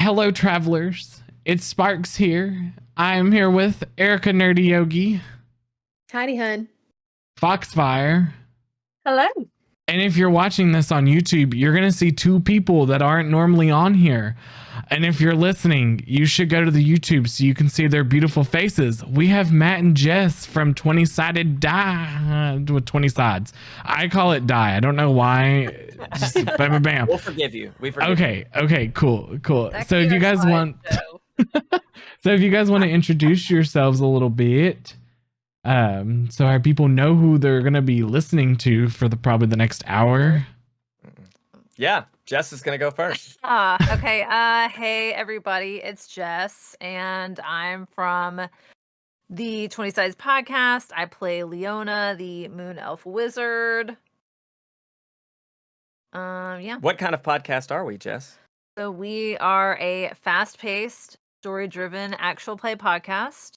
Hello, travelers. It's Sparks here. I am here with Erica Nerdy Yogi, Tiny Hun. Foxfire. Hello. And if you're watching this on YouTube, you're going to see two people that aren't normally on here. And if you're listening, you should go to the YouTube so you can see their beautiful faces. We have Matt and Jess from 20 Sided Die with 20 Sides. I call it Die. I don't know why. Just bam, bam, bam. We'll forgive you. We forgive you. Okay, cool. That So if you guys want to introduce yourselves a little bit, so our people know who they're gonna be listening to for probably the next hour. Yeah, Jess is gonna go first. Okay. Hey everybody, it's Jess, and I'm from the 20 Sides podcast. I play Leona, the Moon Elf Wizard. Yeah. What kind of podcast are we, Jess? So we are a fast-paced, story-driven actual play podcast.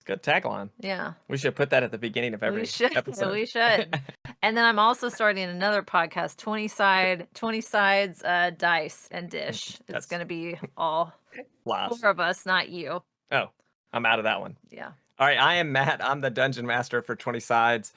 Good tagline. Yeah. We should put that at the beginning of every episode. We should. And then I'm also starting another podcast, 20 Sides, Dice and Dish. It's going to be all Lies. 4 of us, not you. Oh, I'm out of that one. Yeah. All right, I am Matt. I'm the Dungeon Master for 20 Sides.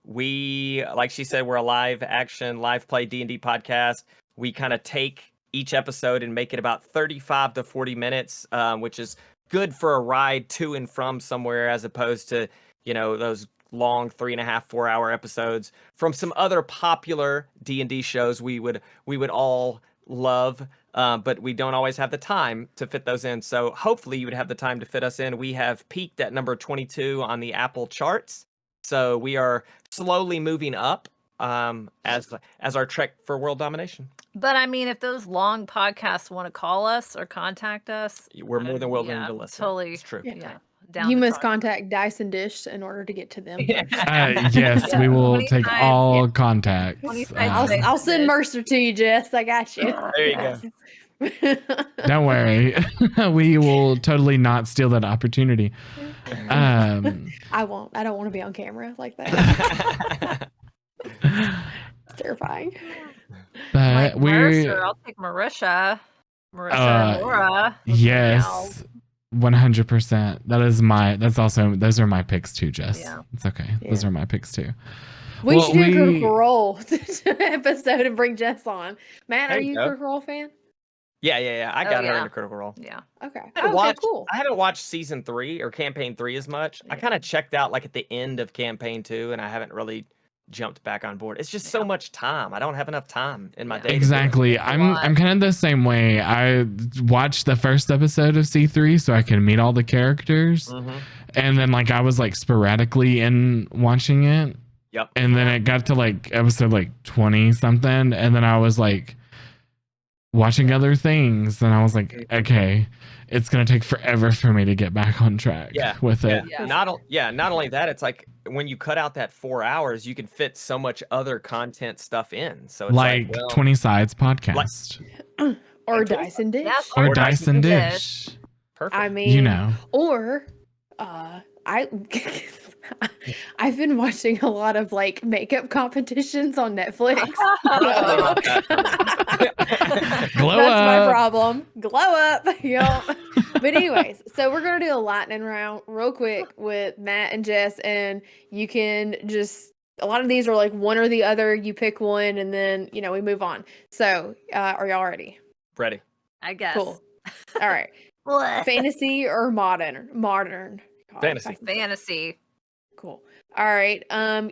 We, like she said, we're a live action, live play D&D podcast. We kind of take each episode and make it about 35 to 40 minutes, which is good for a ride to and from somewhere, as opposed to, those long 3.5, 4 hour episodes from some other popular D&D shows we would all love, but we don't always have the time to fit those in. So hopefully you would have the time to fit us in. We have peaked at number 22 on the Apple charts. So we are slowly moving up as our trek for world domination. But I mean, if those long podcasts want to call us or contact us, We're more than willing to listen. Totally. It's true. Yeah. You must contact Dice and Dish in order to get to them. Yes, we will take all contacts. I'll send Mercer to you, Jess. I got you. There you go. Don't worry. We will totally not steal that opportunity. I won't. I don't want to be on camera like that. It's terrifying. But Mercer, I'll take Marisha and Laura. Yes. 100%. Those are my picks too, Jess. Yeah. It's okay. Yeah. Those are my picks too. We should do a Critical Role episode and bring Jess on. Matt, are you a Critical Role fan? Yeah. I got her in a Critical Role. Yeah. Okay. Cool. I haven't watched season 3 or campaign 3 as much. Yeah. I kind of checked out like at the end of campaign 2, and I haven't really jumped back on board. It's just so much time. I don't have enough time in my day. Exactly. I'm kind of the same way. I watched the first episode of C3 so I can meet all the characters. Mm-hmm. And then I was sporadically in watching it. Yep. And then it got to episode 20 something, and then I was watching other things, and I was okay, it's gonna take forever for me to get back on track with it. Yeah. Not only that, it's when you cut out that 4 hours, you can fit so much other content stuff in. So it's 20 Sides podcast, or Dice and Dish, or Dice and Dish. Perfect. I mean, or I've been watching a lot of makeup competitions on Netflix. Glow That's up. my problem. Glow up. But anyways, so we're gonna do a lightning round real quick with Matt and Jess, and you can just, a lot of these are one or the other. You pick one, and then we move on. So are y'all ready? Ready. I guess. Cool. All right. Fantasy or modern? God, Fantasy. Cool. All right.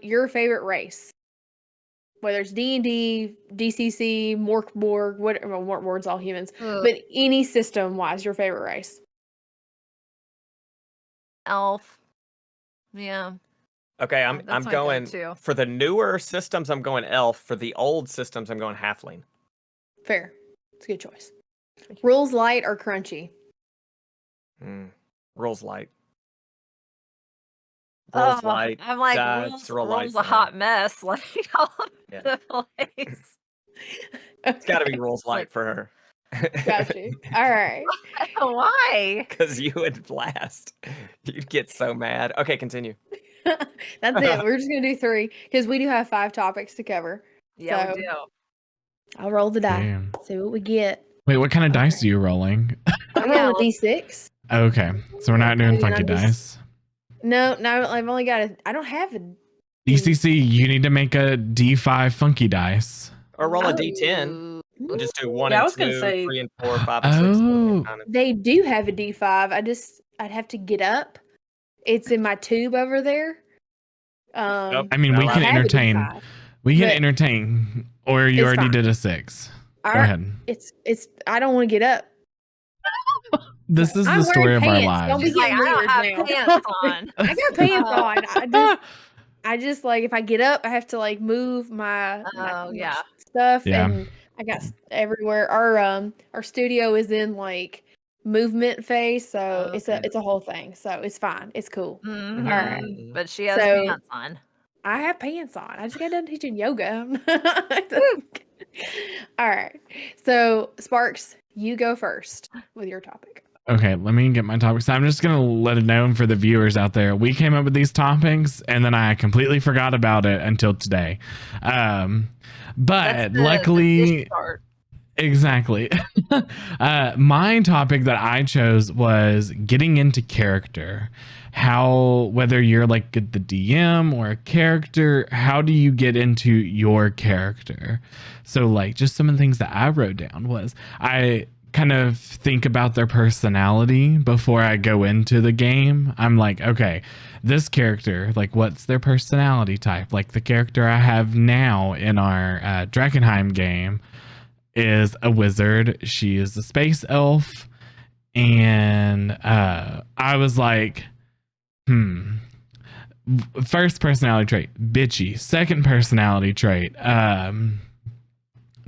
Your favorite race, whether it's D&D, DCC, Morkborg, whatever. Morkborg's all humans, but any system wise, your favorite race. Elf. Yeah. Okay, I'm going for the newer systems. I'm going elf. For the old systems, I'm going halfling. Fair. It's a good choice. Rules light or crunchy? Rules light. Light. I'm rules a hot mess. All over the place. It's got to be rules light for her. Got you. All right. Why? Because you would blast. You'd get so mad. Okay, continue. That's it. We're just going to do 3 because we do have 5 topics to cover. Yeah, so we do. I'll roll the die. See what we get. Wait, what kind of dice are you rolling? I'm Yeah, rolling D6. Okay, so we're not doing And funky I'm just- dice. No, I've only got I don't have a. DCC, you need to make a D5 funky dice. Or roll a Oh. D10. Ooh. Just do 1 Yeah, I and was gonna 2, say- 3 and 4, 5 and 6. Oh, They do have a D5. I'd have to get up. It's in my tube over there. Nope. I mean, Not we allowed. can I have a entertain. D5. We can But- entertain, or you It's already fine. did a 6. Go I- ahead. It's I don't want to get up. This is I'm the story wearing of our pants. Don't be lives. She's like, getting I don't weird have now. pants on. I got pants Oh. on. I just like if I get up, I have to like move my Oh, yeah. stuff, Yeah. and I got everywhere. Our studio is in like movement phase, so Oh, it's okay. a whole thing. So it's fine. It's cool. Mhm. Alright. But she has So- pants on. I have pants on. I just got done teaching yoga. All right. So Sparks, you go first with your topic. Okay, let me get my topics. I'm just gonna let it known for the viewers out there. We came up with these topics, and then I completely forgot about it until today. That's But the luckily, dish part. exactly. My topic that I chose was getting into character. How, whether you're like the DM or a character, how do you get into your character? So, like, just some of the things that I wrote down was I kind of think about their personality before I go into the game. I'm like, okay, this character, like, what's their personality type? Like, the character I have now in our Drakenheim game is a wizard. She is a space elf. And I was like, first personality trait, bitchy. Second personality trait,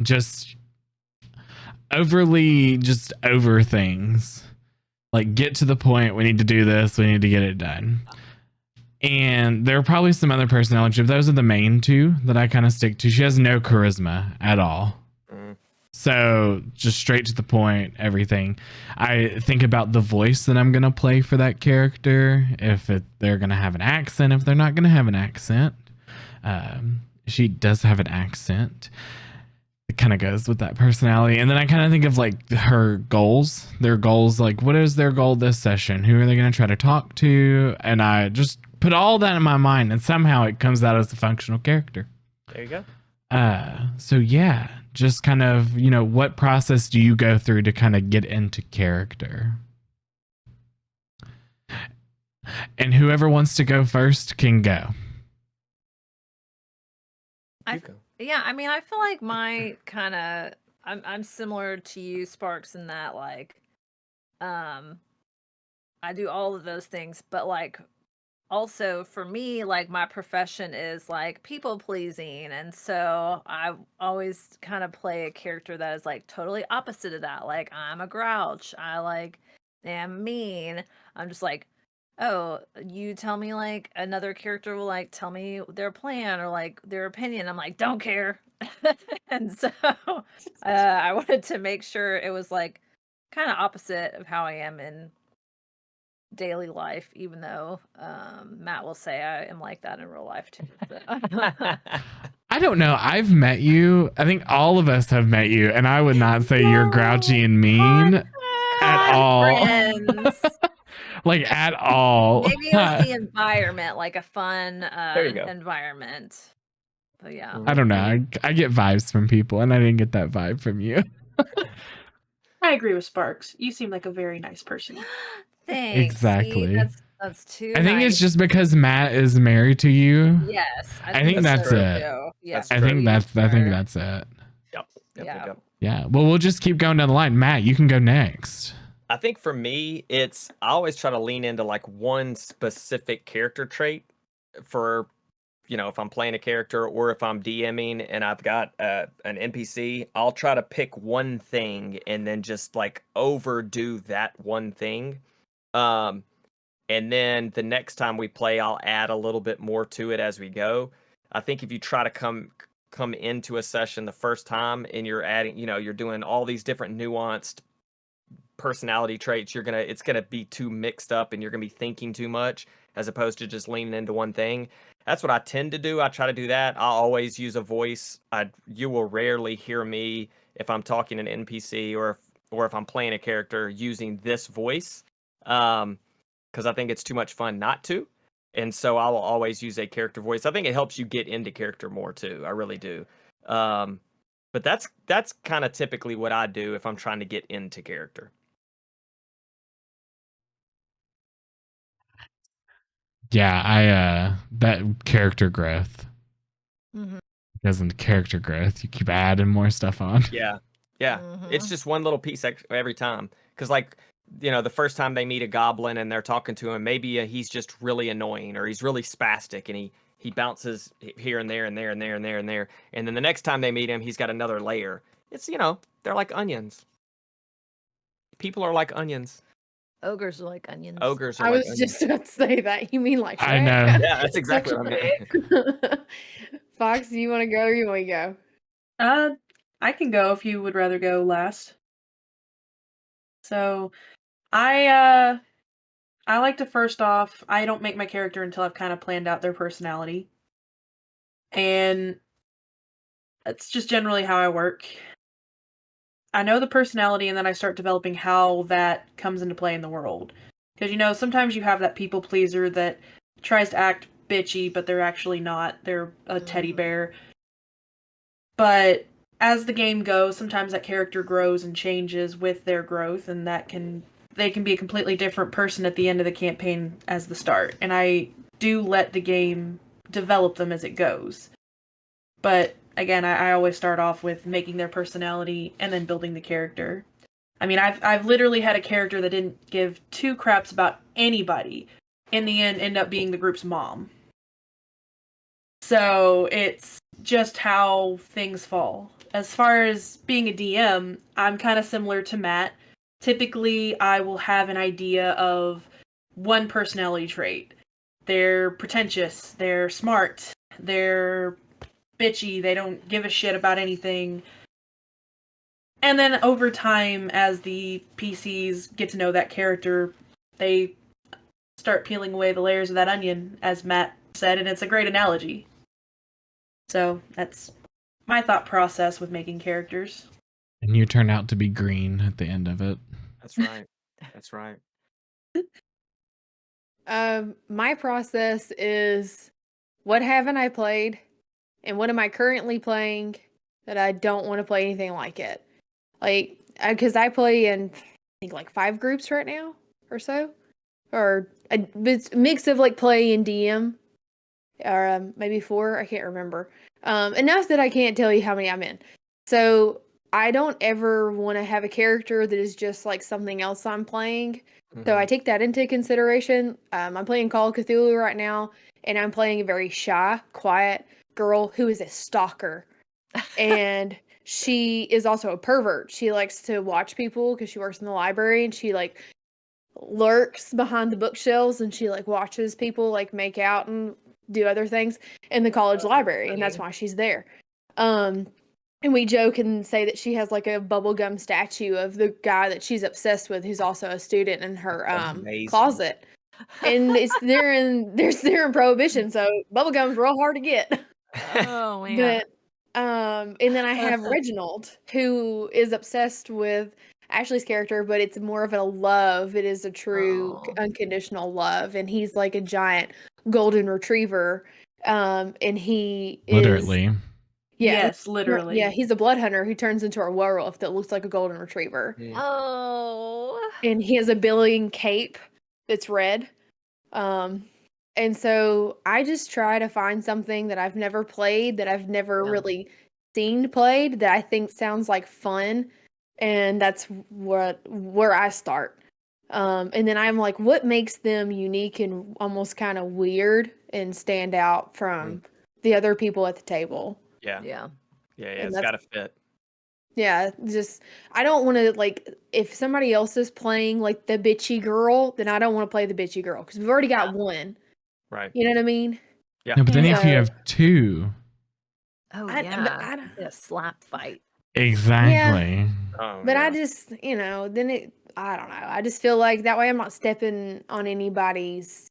just overly just over things. Like, get to the point. We need to do this. We need to get it done. And there are probably some other personality traits. Those are the main two that I kind of stick to. She has no charisma at all. So just straight to the point, everything. I think about the voice that I'm going to play for that character. If they're going to have an accent, if they're not going to have an accent. She does have an accent. It kind of goes with that personality. And then I kind of think of like her goals, their goals, like what is their goal this session? Who are they going to try to talk to? And I just put all that in my mind, and somehow it comes out as a functional character. There you go. So yeah, just kind of, what process do you go through to kind of get into character? And whoever wants to go first can go. You go. Yeah, I mean, I feel like my kind of I'm similar to you, Sparks, in that like, I do all of those things, but like, also for me, like my profession is like people pleasing, and so I always kind of play a character that is like totally opposite of that. Like I'm a grouch. I like am mean. I'm just like, oh, you tell me like another character will like tell me their plan or like their opinion. I'm like, don't care. And so I wanted to make sure it was like kind of opposite of how I am in daily life, even though Matt will say I am like that in real life too. I don't know. I've met you. I think all of us have met you, and I would not say you're grouchy and mean at all. Friends. Like at all. Maybe it was the environment, like a fun There you go. environment. But yeah. I don't know. I get vibes from people, and I didn't get that vibe from you. I agree with Sparks. You seem like a very nice person. Thanks. See, Exactly. that's too I think nice. it's just because Matt is married to you. Yes. I think that's so it. too. Yes, I think for that's you, I think sir. that's it. Yeah. Yeah. Well, we'll just keep going down the line. Matt, you can go next. I think for me, I always try to lean into like one specific character trait for, if I'm playing a character or if I'm DMing and I've got an NPC, I'll try to pick one thing and then just like overdo that one thing. And then the next time we play, I'll add a little bit more to it as we go. I think if you try to come into a session the first time and you're adding, you're doing all these different nuanced personality traits, it's gonna be too mixed up and you're gonna be thinking too much as opposed to just leaning into one thing. That's what I tend to do. I try to do that. I'll always use a voice. You will rarely hear me if I'm talking an NPC or or if I'm playing a character using this voice, because I think it's too much fun not to. And so I will always use a character voice. I think it helps you get into character more too. I really do. But that's kind of typically what I do if I'm trying to get into character. Yeah, I that character growth. Mm-hmm. Because in character growth, you keep adding more stuff on. Yeah. Yeah. It's just one little piece every time. Because, like, the first time they meet a goblin and they're talking to him, maybe he's just really annoying or he's really spastic and he bounces here and there and there and there and there and there. And then the next time they meet him, he's got another layer. It's, they're like onions. People are like onions. Ogres are like onions. Ogres are I like was onions. just about to say that. You mean like I Shrek? know. Yeah, that's exactly what I meant. Fox, do you want to go or you want to go? I can go if you would rather go last. So, I like to first off, I don't make my character until I've kind of planned out their personality. And that's just generally how I work. I know the personality and then I start developing how that comes into play in the world. Because, sometimes you have that people pleaser that tries to act bitchy, but they're actually not. They're a teddy bear. But as the game goes, sometimes that character grows and changes with their growth, and they can be a completely different person at the end of the campaign as the start. And I do let the game develop them as it goes. But again, I always start off with making their personality and then building the character. I mean, I've literally had a character that didn't give two craps about anybody. In the end up being the group's mom. So it's just how things fall. As far as being a DM, I'm kind of similar to Matt. Typically, I will have an idea of one personality trait. They're pretentious, they're smart, they're bitchy, they don't give a shit about anything. And then over time, as the PCs get to know that character, they start peeling away the layers of that onion, as Matt said, and it's a great analogy. So that's my thought process with making characters. And you turn out to be green at the end of it. That's right. That's right. My process is what haven't I played and what am I currently playing that I don't want to play anything like it. Like, because I play in, I think, like 5 groups right now or so. Or it's a mix of like play and DM. Or maybe 4, I can't remember. Enough that I can't tell you how many I'm in. So I don't ever want to have a character that is just like something else I'm playing. So I take that into consideration. I'm playing Call of Cthulhu right now, and I'm playing a very shy, quiet girl who is a stalker. And she is also a pervert. She likes to watch people because she works in the library, and she like lurks behind the bookshelves, and she like watches people like make out and do other things in the college library, and that's why she's there. And we joke and say that she has like a bubblegum statue of the guy that she's obsessed with, who's also a student, in her Amazing. closet. And they're in Prohibition, so bubblegum's real hard to get. Oh man. But and then I have Reginald, who is obsessed with Ashley's character, but it's more of a love. It is a true unconditional love, and he's like a giant golden retriever. And he is Literally. Yes, literally. Yeah, he's a blood hunter who turns into a werewolf that looks like a golden retriever. Oh. And he has a billowing cape that's red. And so I just try to find something that I've never played, that I've never really seen played, that I think sounds like fun. And that's where I start. And then I'm like, what makes them unique and almost kind of weird and stand out from the other people at the table? Yeah. Yeah. It's got to fit. Yeah, just I don't want to, like, if somebody else is playing like the bitchy girl, then I don't want to play the bitchy girl because we've already got one. Right. You know what I mean? Yeah. No, but then if you have 2. Oh I- yeah. but I don't- a slap fight. Exactly. Oh, But yeah. I just, then I don't know. I just feel like that way I'm not stepping on anybody's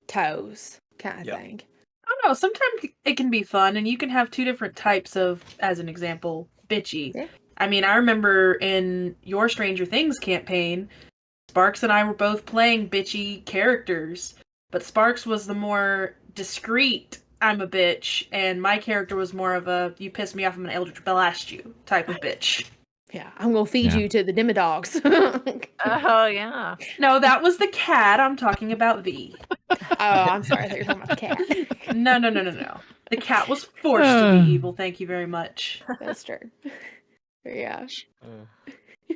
toes, kind of thing. I don't know. Sometimes it can be fun, and you can have 2 different types of, as an example, bitchy. Yeah. I mean, I remember in your Stranger Things campaign, Sparks and I were both playing bitchy characters, but Sparks was the more discreet, I'm a bitch, and my character was more of a, you piss me off, I'm an Eldritch Blast you type of bitch. Yeah, I'm gonna feed Yeah. you to the demodogs. Oh yeah. No, that was the cat. I'm talking about V. Oh, I'm sorry. I thought you were talking about the cat. No. The cat was forced to be evil. Thank you very much. That's true. Yeah.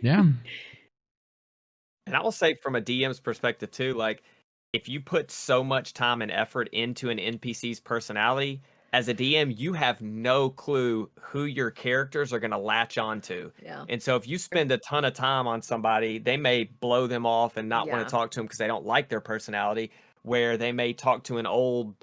Yeah. And I will say from a DM's perspective too, like if you put so much time and effort into an NPC's personality, as a DM, you have no clue who your characters are going to latch onto. Yeah. And so if you spend a ton of time on somebody, they may blow them off and not want Yeah. to talk to them because they don't like their personality, where they may talk to an old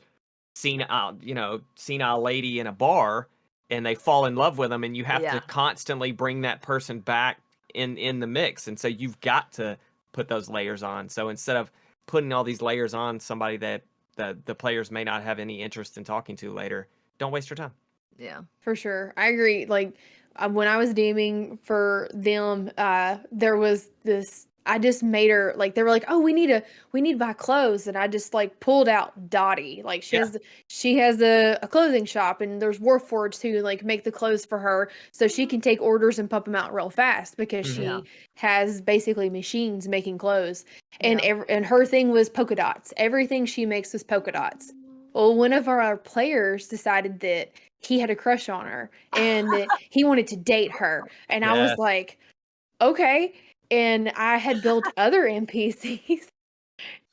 senile lady in a bar and they fall in love with them, and you have Yeah. to constantly bring that person back in the mix. And so you've got to put those layers on. So instead of putting all these layers on somebody that the players may not have any interest in talking to later, don't waste your time. Yeah. For sure. I agree. Like when I was DMing for them, there was this, I just made her like, they were like, oh, we need to buy clothes. And I just like pulled out Dottie. Like she has a clothing shop, and there's Warforged who like make the clothes for her. So she can take orders and pump them out real fast because Yeah. she has basically machines making clothes. And Yeah. and her thing was polka dots. Everything she makes is polka dots. Well, one of our players decided that he had a crush on her and that he wanted to date her. And I was Yes. like, okay. And I had built other NPCs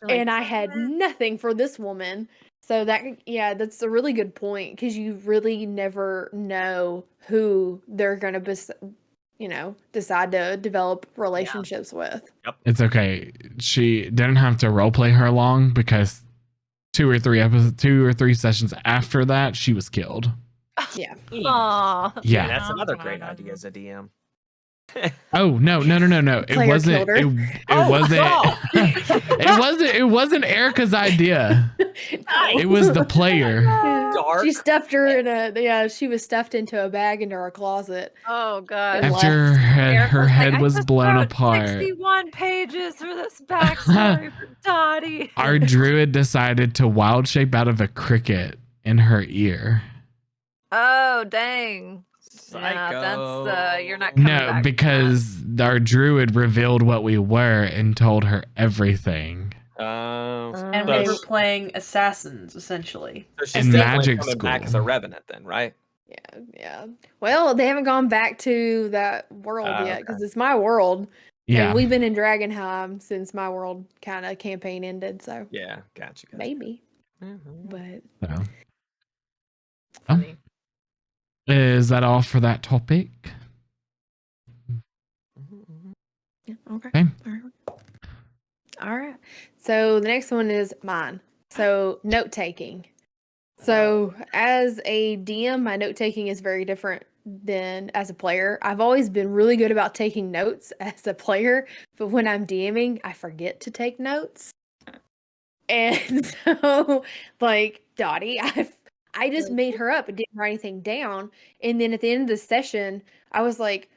Like, and I had nothing for this woman. So that's a really good point, because you really never know who they're going to decide to develop relationships with. It's okay. She didn't have to roleplay her long, because 2 or 3 sessions after that, she was killed. Yeah. Aw. Yeah. That's another great idea as a DM. Oh no! It Player wasn't. killed her. It Oh, wasn't. God. It wasn't Erica's idea. It was the player. Dark. She stuffed her she was stuffed into a bag into her closet. Oh god. And After her head was blown apart, 61 pages for this backstory for Dottie. our druid decided to wild shape out of a cricket in her ear. Oh dang. Yeah, Psycho. that's you're not coming No, back from because our druid revealed what we were and told her everything. that. And So we were sh- playing assassins, essentially. so she's In definitely magic coming back school. as a revenant then, right? Yeah. Well, they haven't gone back to that world yet, because it's my world. Yeah. And we've been in Dragonheim since my world kind of campaign ended, so Yeah, gotcha. maybe. Mhm. But So, Funny. is that all for that topic? yeah, okay. Okay. All right. So the next one is mine. So note taking. So as a DM, my note taking is very different than as a player. I've always been really good about taking notes as a player, but when I'm DMing, I forget to take notes. And so, like Dottie, I just made her up and didn't write anything down. And then at the end of the session, I was like,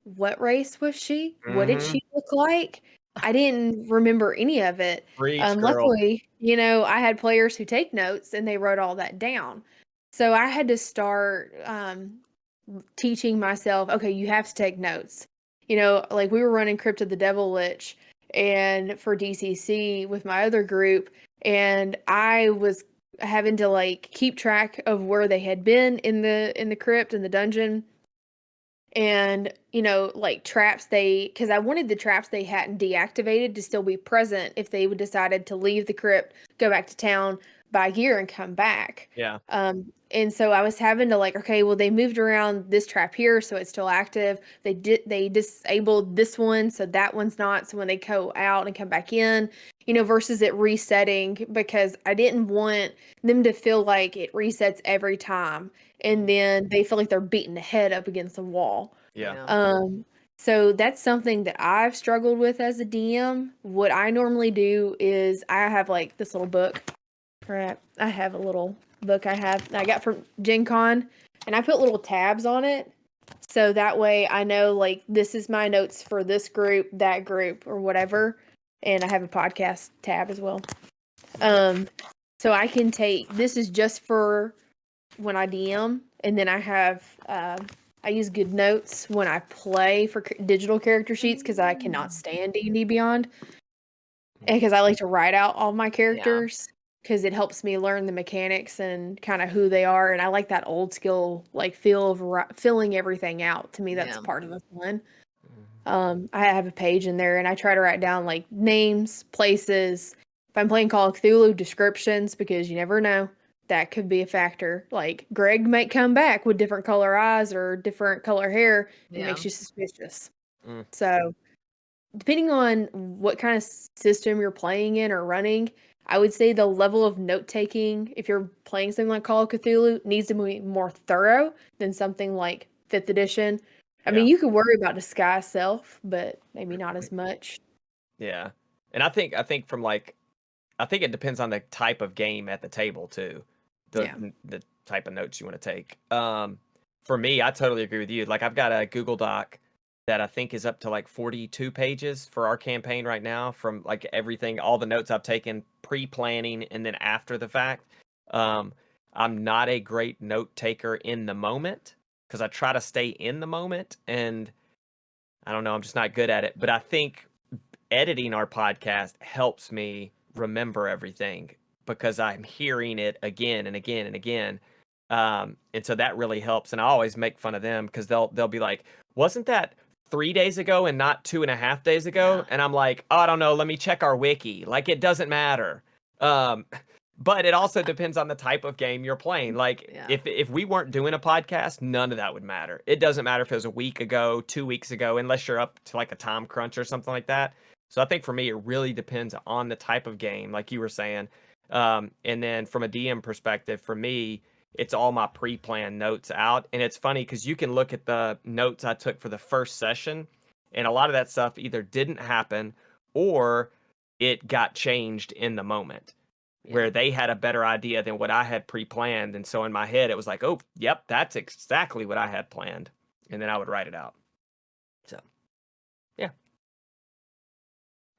what race was she? What did Mhm. she look like? I didn't remember any of it. Preach, girl. Luckily, I had players who take notes and they wrote all that down. So I had to start teaching myself, okay, you have to take notes. Like we were running Crypt of the Devil Lich and for DCC with my other group, and I was having to like keep track of where they had been in the crypt, in the dungeon. And like traps, because I wanted the traps they hadn't deactivated to still be present if they would decided to leave the crypt, go back to town, buy gear, and come back. Yeah. And so I was having to like, okay, well, they moved around this trap here, so it's still active. They disabled this one, so that one's not. So when they go out and come back in, versus it resetting, because I didn't want them to feel like it resets every time, and then they feel like they're beating the head up against the wall. Yeah. So that's something that I've struggled with as a DM. What I normally do is I have like this little book. Right. I have a little book I got from Gen Con, and I put little tabs on it So that way I know like this is my notes for this group, that group, or whatever. And I have a podcast tab as well. So I can take this is just for when I DM, and then I have I use Good Notes when I play for digital character sheets because I cannot stand D&D Beyond, and because I like to write out all my characters because it helps me learn the mechanics and kind of who they are, and I like that old skill like feel of filling everything out. To me, that's Yeah. part of the fun. I have a page in there, and I try to write down like names, places. If I'm playing Call of Cthulhu, descriptions, because you never know. That could be a factor. Like Greg might come back with different color eyes or different color hair. It makes you suspicious. So, depending on what kind of system you're playing in or running, I would say the level of note taking, if you're playing something like Call of Cthulhu, needs to be more thorough than something like 5th edition. I mean, you could worry about disguise self, but maybe not as much. Yeah. And I think from like, I think it depends on the type of game at the table too. The type of notes you want to take. For me, I totally agree with you. Like I've got a Google Doc that I think is up to like 42 pages for our campaign right now, from like everything, all the notes I've taken pre-planning and then after the fact. I'm not a great note taker in the moment because I try to stay in the moment, and I don't know, I'm just not good at it. But I think editing our podcast helps me remember everything because I'm hearing it again and again and again. And so that really helps. And I always make fun of them because they'll be like, wasn't that 3 days ago and not 2.5 days ago? And I'm like, oh, I don't know. Let me check our wiki. Like, it doesn't matter. But it also depends on the type of game you're playing. Like, if we weren't doing a podcast, none of that would matter. It doesn't matter if it was a week ago, 2 weeks ago, unless you're up to like a time crunch or something like that. So I think for me, it really depends on the type of game, like you were saying. And then from a DM perspective, for me, it's all my pre-planned notes out. And it's funny because you can look at the notes I took for the first session, and a lot of that stuff either didn't happen or it got changed in the moment where they had a better idea than what I had pre-planned. And so in my head, it was like, oh, yep, that's exactly what I had planned. And then I would write it out. So, yeah.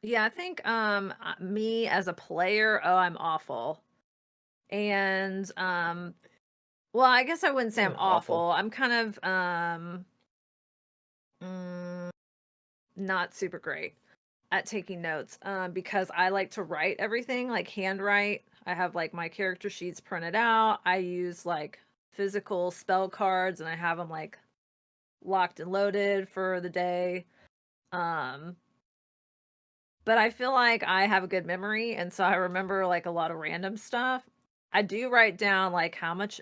Yeah, I think me as a player, I'm awful. And well, I guess I wouldn't say I'm awful. I'm kind of not super great at taking notes because I like to write everything, like handwrite. I have like my character sheets printed out. I use like physical spell cards, and I have them like locked and loaded for the day. But I feel like I have a good memory, and so I remember like a lot of random stuff. I do write down like how much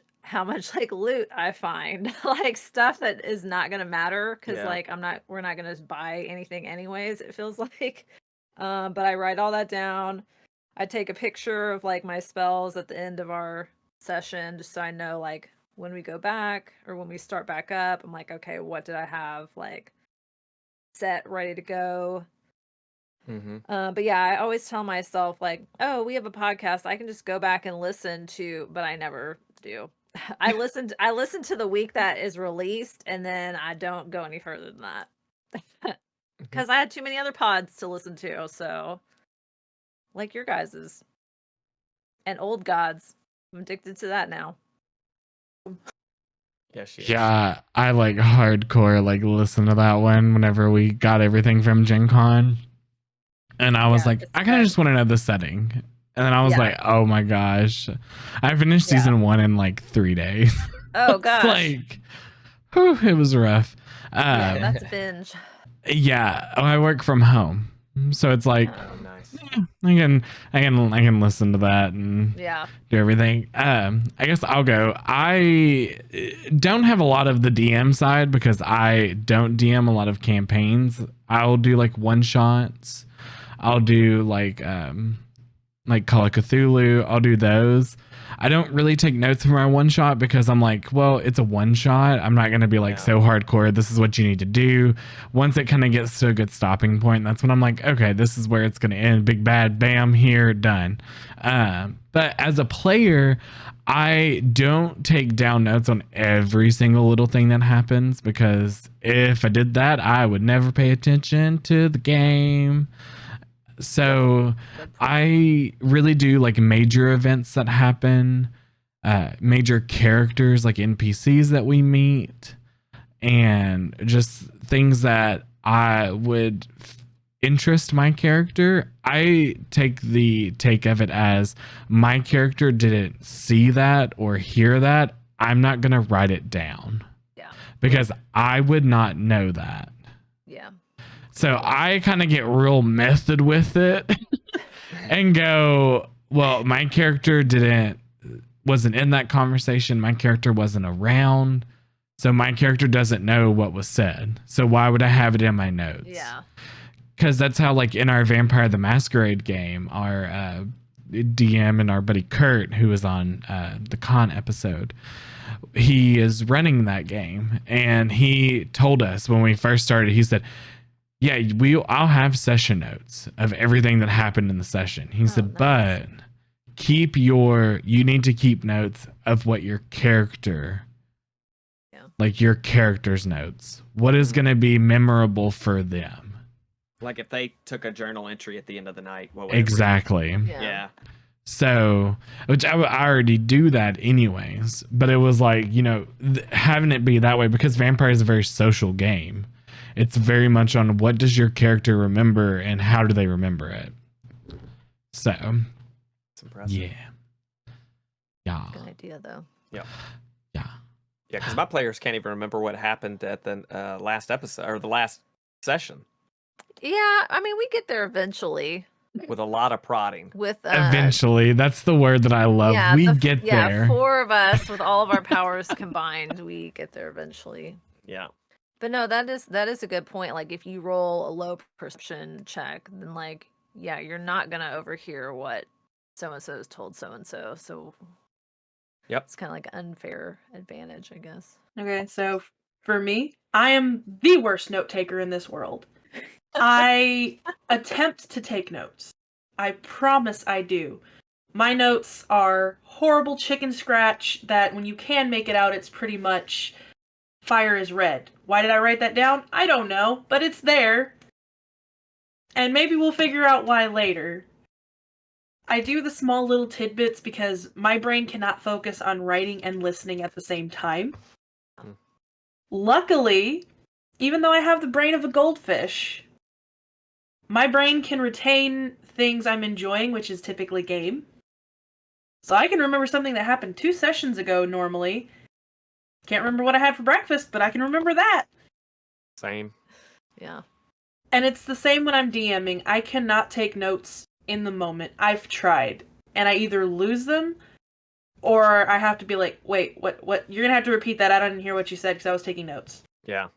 like loot I find, like stuff that is not gonna matter because like we're not gonna buy anything anyways, it feels like. But I write all that down. I take a picture of like my spells at the end of our session just so I know like when we go back or when we start back up, I'm like, okay, what did I have like set ready to go? But yeah, I always tell myself like, oh, we have a podcast, I can just go back and listen to, but I never do. I listen to the week that is released, and then I don't go any further than that because I had too many other pods to listen to. So like your guys's and Old Gods, I'm addicted to that now. Yeah, she is. Yeah, I like hardcore like listen to that one whenever we got everything from Gen Con. And I was like, I kind of just want to know the setting. And then I was like, oh my gosh. I finished season 1 in like 3 days. Oh gosh. Like, whew, it was rough. Yeah, that's a binge. Yeah, I work from home. So it's like, nice. I can listen to that and do everything. I guess I'll go. I don't have a lot of the DM side because I don't DM a lot of campaigns. I'll do like one shots. I'll do like like Call of Cthulhu. I'll do those. I don't really take notes for my one shot because I'm like, well, it's a one shot. I'm not going to be like so hardcore. This is what you need to do. Once it kind of gets to a good stopping point, that's when I'm like, okay, this is where it's going to end. Big bad, bam, here, done. But as a player, I don't take down notes on every single little thing that happens, because if I did that, I would never pay attention to the game. So I really do like major events that happen, major characters like NPCs that we meet, and just things that I would interest my character. I take the take of it as my character didn't see that or hear that. I'm not going to write it down. Yeah. Because I would not know that. Yeah. So I kind of get real method with it and go, well, my character wasn't in that conversation. My character wasn't around. So my character doesn't know what was said. So why would I have it in my notes? Yeah. Because that's how, like, in our Vampire the Masquerade game, our DM and our buddy Kurt, who was on the con episode, he is running that game. And he told us when we first started, he said, yeah, I'll have session notes of everything that happened in the session. He said, nice. but you need to keep notes of what your character, like your character's notes. What is going to be memorable for them? Like if they took a journal entry at the end of the night. What would it Exactly. read? Yeah. Yeah. So, which I already do that anyways, but it was like, having it be that way, because Vampire is a very social game. It's very much on what does your character remember and how do they remember it. So, It's impressive. Yeah. Good idea, though. Yeah. Yeah, because my players can't even remember what happened at the last episode or the last session. Yeah, I mean, we get there eventually. With a lot of prodding. With Eventually, that's the word that I love. Yeah, we get there. Yeah, 4 of us with all of our powers combined, we get there eventually. Yeah. But no, that is a good point. Like, if you roll a low perception check, then like, yeah, you're not gonna overhear what so and so has told so and so. So, yep, it's kind of like an unfair advantage, I guess. Okay, so for me, I am the worst note taker in this world. I attempt to take notes. I promise I do. My notes are horrible chicken scratch that when you can make it out, it's pretty much fire is red. Why did I write that down? I don't know, but it's there. And maybe we'll figure out why later. I do the small little tidbits because my brain cannot focus on writing and listening at the same time. Luckily, even though I have the brain of a goldfish, my brain can retain things I'm enjoying, which is typically game. So I can remember something that happened 2 sessions ago normally. Can't remember what I had for breakfast, but I can remember that. Same. Yeah. And it's the same when I'm DMing. I cannot take notes in the moment. I've tried. And I either lose them, or I have to be like, wait, what? You're going to have to repeat that. I didn't hear what you said because I was taking notes. Yeah.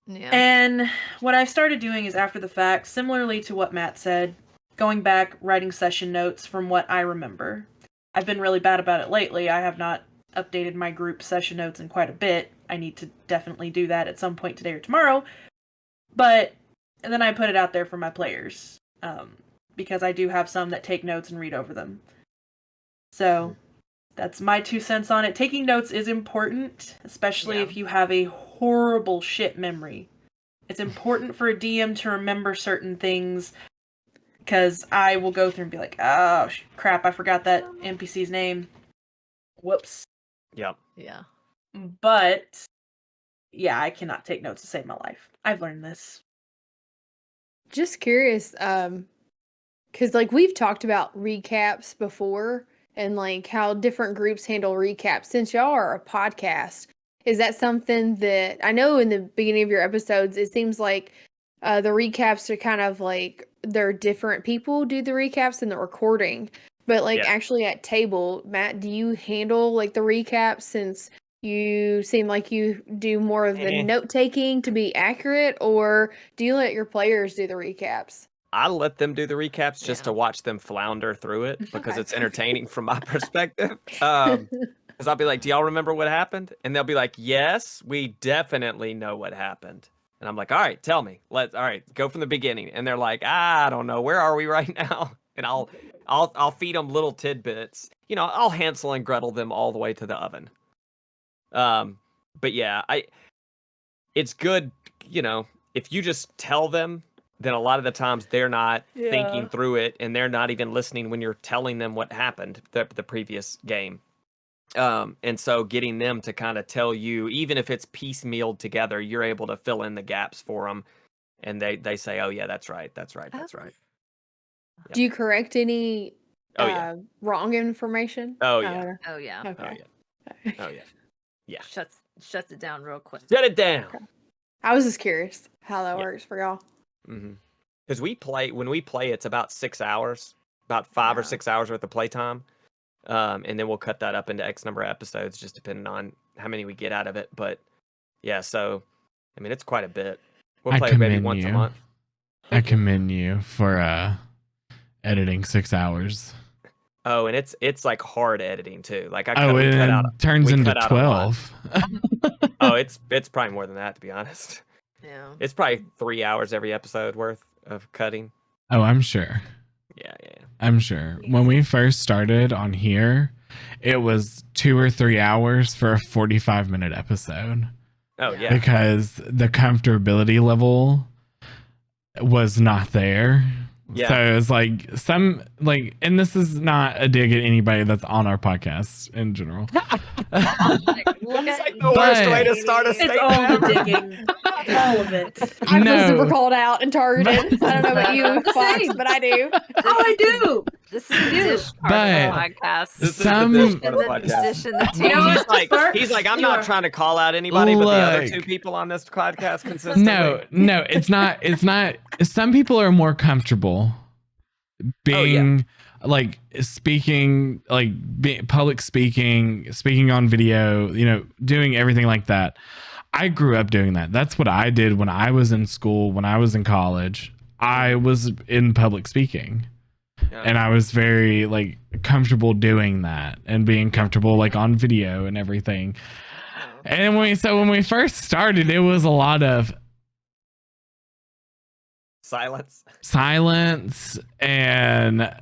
Yeah. And what I've started doing is after the fact, similarly to what Matt said, going back, writing session notes from what I remember. I've been really bad about it lately. I have not updated my group session notes in quite a bit. I need to definitely do that at some point today or tomorrow. And then I put it out there for my players. Because I do have some that take notes and read over them. So that's my 2 cents on it. Taking notes is important, especially if you have a horrible shit memory. It's important for a DM to remember certain things, because I will go through and be like, oh, crap, I forgot that NPC's name. Whoops. Yep. Yeah. But, yeah, I cannot take notes to save my life. I've learned this. Just curious, because like we've talked about recaps before and like how different groups handle recaps. Since y'all are a podcast, is that something that I know in the beginning of your episodes, it seems like the recaps are kind of like they're different people do the recaps in the recording. But like actually at table, Matt, do you handle like the recaps since you seem like you do more of the note taking to be accurate, or do you let your players do the recaps? I let them do the recaps just Yeah. to watch them flounder through it because Okay. it's entertaining from my perspective. Because I'll be like, "Do y'all remember what happened?" And they'll be like, "Yes, we definitely know what happened." And I'm like, "All right, tell me. All right, go from the beginning." And they're like, "I don't know. Where are we right now?" And I'll feed them little tidbits. I'll Hansel and Gretel them all the way to the oven. But yeah, it's good. If you just tell them, then a lot of the times they're not thinking Yeah. through it, and they're not even listening when you're telling them what happened the previous game. And so getting them to kind of tell you, even if it's piecemealed together, you're able to fill in the gaps for them, and they say, "Oh yeah, that's right, that's right, that's right." Do you correct any Oh yeah, wrong information? oh yeah, Oh yeah. oh Okay. yeah, oh yeah, yeah. Shuts it down real quick. Shut it down. Okay. I was just curious how that Yeah. works for y'all. Because when we play, it's about 6 hours, about 5 or Yeah. 6 hours worth of playtime. And then we'll cut that up into X number of episodes, just depending on how many we get out of it. But yeah, so I mean, it's quite a bit. We'll I play maybe commend once a you. month. I commend you for editing 6 hours. Oh, and it's like hard editing too. Like we and cut it out. turns we into cut out a lot. 12. Oh, it's probably more than that, to be honest. Yeah. It's probably 3 hours every episode worth of cutting. Oh, I'm sure. Yeah. I'm sure. When we first started on here, it was 2 or 3 hours for a 45-minute episode Oh Yeah. yeah. because the comfortability level was not there. Yeah. So it's like and this is not a dig at anybody that's on our podcast in general. Look It's like the But- worst way to start a It's statement all the ever. digging. All of it. I feel No. super called out and targeted. I don't know about you, Fox, but I do. Oh, I do. This is the dish part But- of the podcast. This Some- is the dish part of the The podcast. dish and the You know tea. what? He's like, I'm You not are- trying to call out anybody, but the other Look. 2 people on this podcast consistently. No, it's not. It's not. Some people are more comfortable being like speaking, like public speaking on video, doing everything like that. I grew up doing that. That's what I did when I was in school, when I was in college. I was in public speaking. Yeah. And I was very like comfortable doing that and being comfortable like on video and everything. And when we first started, it was a lot of silence and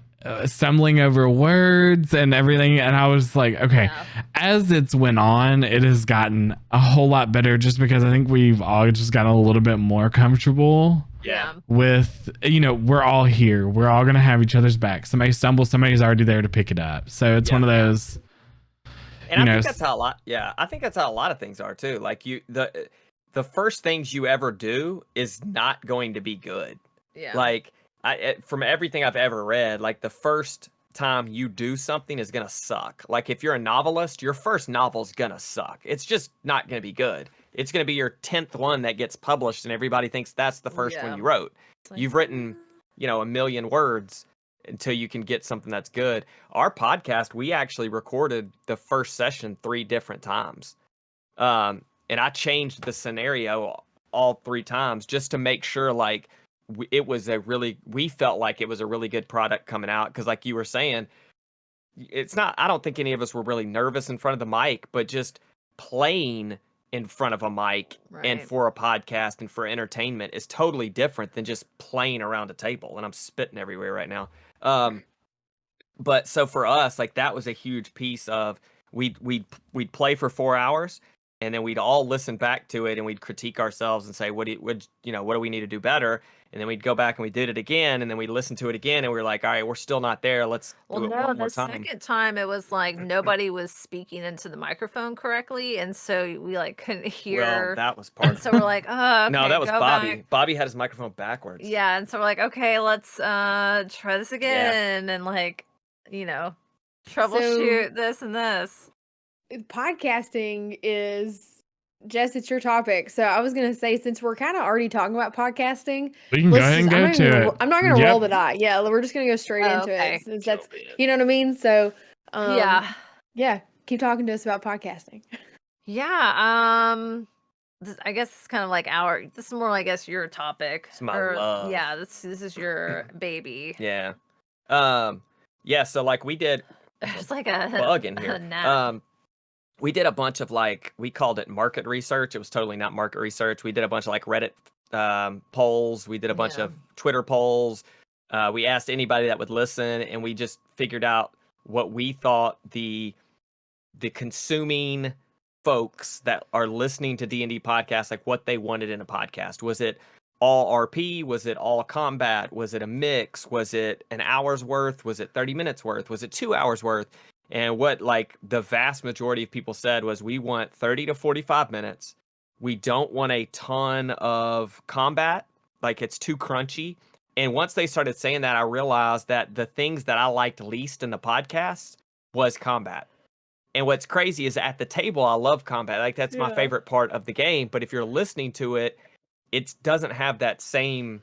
stumbling over words and everything. And I was like, okay, Yeah. as it's went on, it has gotten a whole lot better just because I think we've all just gotten a little bit more comfortable Yeah. with, we're all here. We're all going to have each other's back. Somebody stumbles, somebody's already there to pick it up. So it's Yeah. one of those. And I know, think that's how a lot. Yeah, I think that's how a lot of things are too. Like the first things you ever do is not going to be good. Yeah. Like from everything I've ever read, like the first time you do something is gonna suck. Like if you're a novelist, your first novel's gonna suck. It's just not gonna be good. It's gonna be your 10th one that gets published, and everybody thinks that's the first one Yeah. you wrote. It's like, You've written, a million words until you can get something that's good. Our podcast, we actually recorded the first session 3 different times. And I changed the scenario all 3 times just to make sure like we felt like it was a really good product coming out. Cause like you were saying, I don't think any of us were really nervous in front of the mic, but just playing in front of a mic and Right. for a podcast and for entertainment is totally different than just playing around a table. And I'm spitting everywhere right now. But so for us, like that was a huge piece of we'd play for 4 hours, and then we'd all listen back to it and we'd critique ourselves and say, what do we need to do better? And then we'd go back and we did it again, and then we'd listen to it again, and we were like, all right, we're still not there. Let's do it No, one more the time. second time it was like nobody was speaking into the microphone correctly, and so we like couldn't Well, hear. that was part And of so it. we're like, oh, okay, No, that was go Bobby. back. Bobby had his microphone backwards. Yeah, and so we're like, okay, let's try this again, and like, troubleshoot this and this. Podcasting is Jess, it's your topic. So I was gonna say, since we're kind of already talking about podcasting, We can go ahead and go to it. I'm not gonna Yep. roll the die. Yeah, we're just gonna go straight Oh, into okay. it. Since that's, you know what I mean. So Yeah. yeah. Keep talking to us about podcasting. Yeah. I guess it's kind of like this is more, I guess, your topic. It's my love. Yeah, this is your baby. Yeah. Yeah, so like we did There's like a bug in a here. gnat. We did a bunch of like, we called it market research. It was totally not market research. We did a bunch of like Reddit polls. We did a bunch Yeah. of Twitter polls. We asked anybody that would listen, and we just figured out what we thought the consuming folks that are listening to D&D podcasts, like what they wanted in a podcast. Was it all RP? Was it all combat? Was it a mix? Was it an hour's worth? Was it 30 minutes worth? Was it 2 hours worth? And what like the vast majority of people said was, we want 30 to 45 minutes. We don't want a ton of combat. Like, it's too crunchy. And once they started saying that, I realized that the things that I liked least in the podcast was combat. And what's crazy is, at the table, I love combat. Like, that's my favorite part of the game. But if you're listening to it, it doesn't have that same,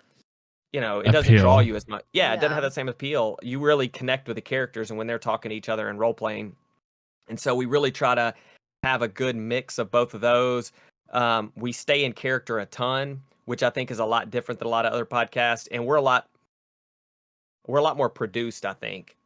it doesn't draw Appeal. you as much. Yeah, it doesn't have that same appeal. You really connect with the characters and when they're talking to each other and role playing. And so we really try to have a good mix of both of those. We stay in character a ton, which I think is a lot different than a lot of other podcasts. And we're a lot more produced, I think,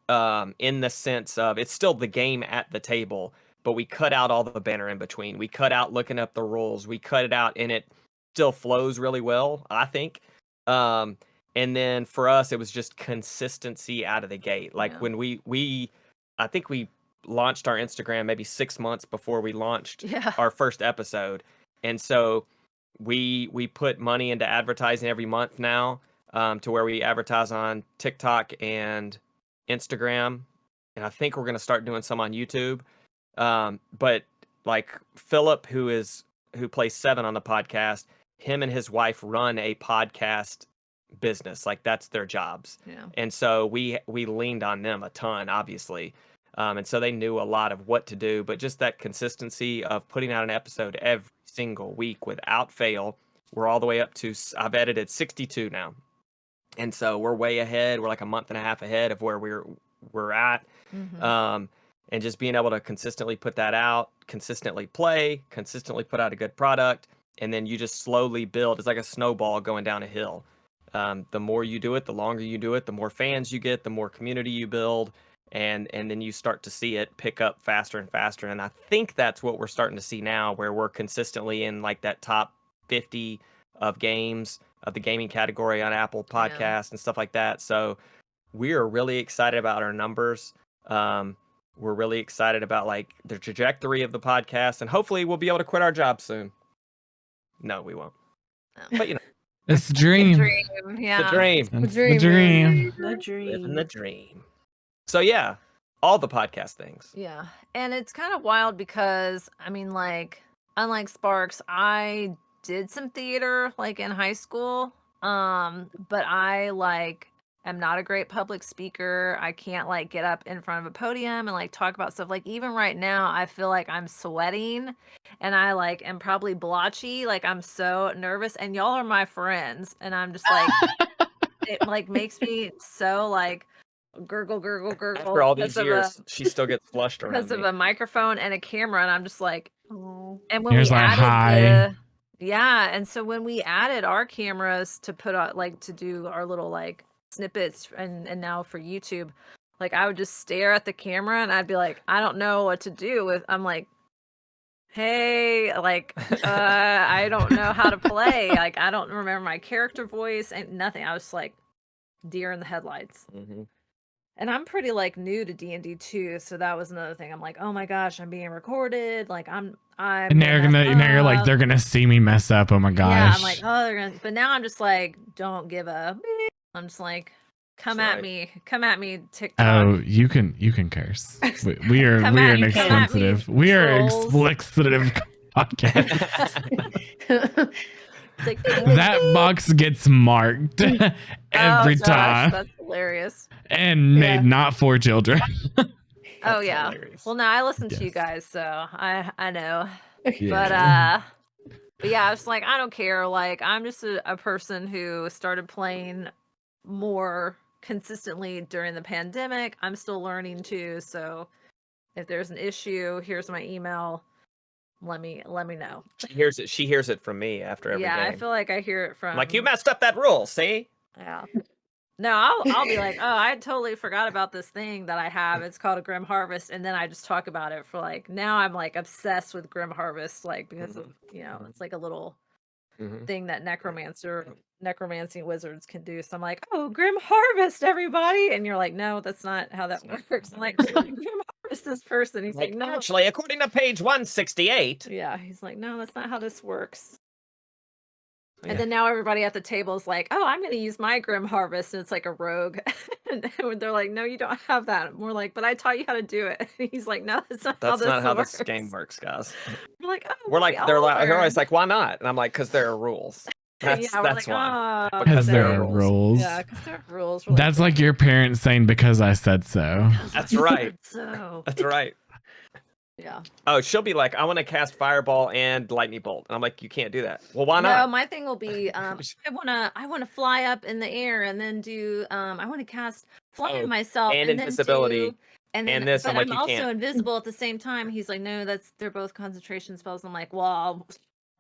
in the sense of, it's still the game at the table, but we cut out all the banter in between. We cut out looking up the rules. We cut it out, and it still flows really well, I think. And then for us, it was just consistency out of the gate. Like, when I think we launched our Instagram maybe 6 months before we launched our first episode. And so we put money into advertising every month now, to where we advertise on TikTok and Instagram. And I think we're going to start doing some on YouTube. But like Philip, who plays Seven on the podcast, him and his wife run a podcast business. Like, that's their jobs. Yeah. And so we leaned on them a ton, obviously. And so they knew a lot of what to do, but just that consistency of putting out an episode every single week without fail. We're all the way up to, I've edited 62 now. And so we're way ahead. We're like a month and a half ahead of where we're at. Mhm. And just being able to consistently put that out, consistently play, consistently put out a good product. And then you just slowly build. It's like a snowball going down a hill. The more you do it, the longer you do it, the more fans you get, the more community you build. And then you start to see it pick up faster and faster. And I think that's what we're starting to see now, where we're consistently in like that top 50 of games of the gaming category on Apple Podcasts and stuff like that. So we are really excited about our numbers. We're really excited about like the trajectory of the podcast, and hopefully we'll be able to quit our job soon. No, we won't. But It's the dream. Yeah. the dream. It's dream, the dream. The dream. Living the dream. So yeah, all the podcast things. Yeah. And it's kind of wild because, I mean, like, unlike Sparks, I did some theater like in high school. But I like am not a great public speaker. I can't like get up in front of a podium and like talk about stuff. Like, even right now, I feel like I'm sweating and I like am probably blotchy. Like, I'm so nervous, and y'all are my friends, and I'm just like it like makes me so like gurgle After all these because of years, she still gets flushed around because of me. a microphone and a camera, and I'm just like, Oh. and when Here's we like, added hi. and so when we added our cameras to put out like to do our little like snippets and now for YouTube, like I would just stare at the camera and I'd be like, I don't know what to do with. I'm like, hey, like I don't know how to play. Like, I don't remember my character voice and nothing. I was just like deer in the headlights. Mhm. And I'm pretty like new to D&D too, so that was another thing. I'm like, oh my gosh, I'm being recorded. Like I'm And now gonna mess you're like, up. they're gonna see me mess up. Oh my gosh. Yeah, I'm like, oh, they're gonna. But now I'm just like, don't give a. I'm just like, come That's at right. me, TikTok. Oh, you can curse. We are Come we at are an me, come at me, explicit. We are trolls. explicit podcast. It's like, That box gets marked every oh, gosh, time, that's hilarious. and Yeah. made not for children. Oh That's yeah. hilarious. Well, now I listen to you Yes. guys, so I know. Yeah. But yeah, I was like, I don't care. Like, I'm just a person who started playing more consistently during the pandemic. I'm still learning too, so if there's an issue, here's my email. let me know. She hears it from me after every Yeah, game. I feel like I hear it from. I'm like, you messed up that rule. See? Yeah. No, I'll be like, oh, I totally forgot about this thing that I have. It's called a Grim Harvest, and then I just talk about it for like now I'm like obsessed with Grim Harvest, like because of it's like a little thing that necromancy wizards can do. So I'm like, oh, Grim Harvest, everybody, and you're like, no, that's not how that works. I'm like, Grim Harvest this person. He's like, no, actually, according to page 168. yeah, he's like, no, that's not how this works. Yeah. And then now everybody at the table is like, oh, I'm going to use my Grim Harvest. And it's like a rogue. And they're like, no, you don't have that. And we're like, but I taught you how to do it. And he's like, no, that's not That's how not this how works. this game works, guys. We're like, oh, We're like, we they're all like, they're always learn. like, why not? And I'm like, because there are rules. That's Yeah, we're that's like, why. oh, Because Because there there are are rules. Yeah, because there are rules. We're That's like your parents saying, because I said so. That's right. So, That's right. yeah. Oh, she'll be like, I want to cast Fireball and Lightning Bolt. And I'm like, you can't do that. Well, why No, not? my thing will be I wanna fly up in the air and then do I wanna cast flying Oh, myself and and then invisibility, do and then and this, but I'm like, I'm you also can't. invisible at the same time. He's like, no, they're both concentration spells. I'm like, well,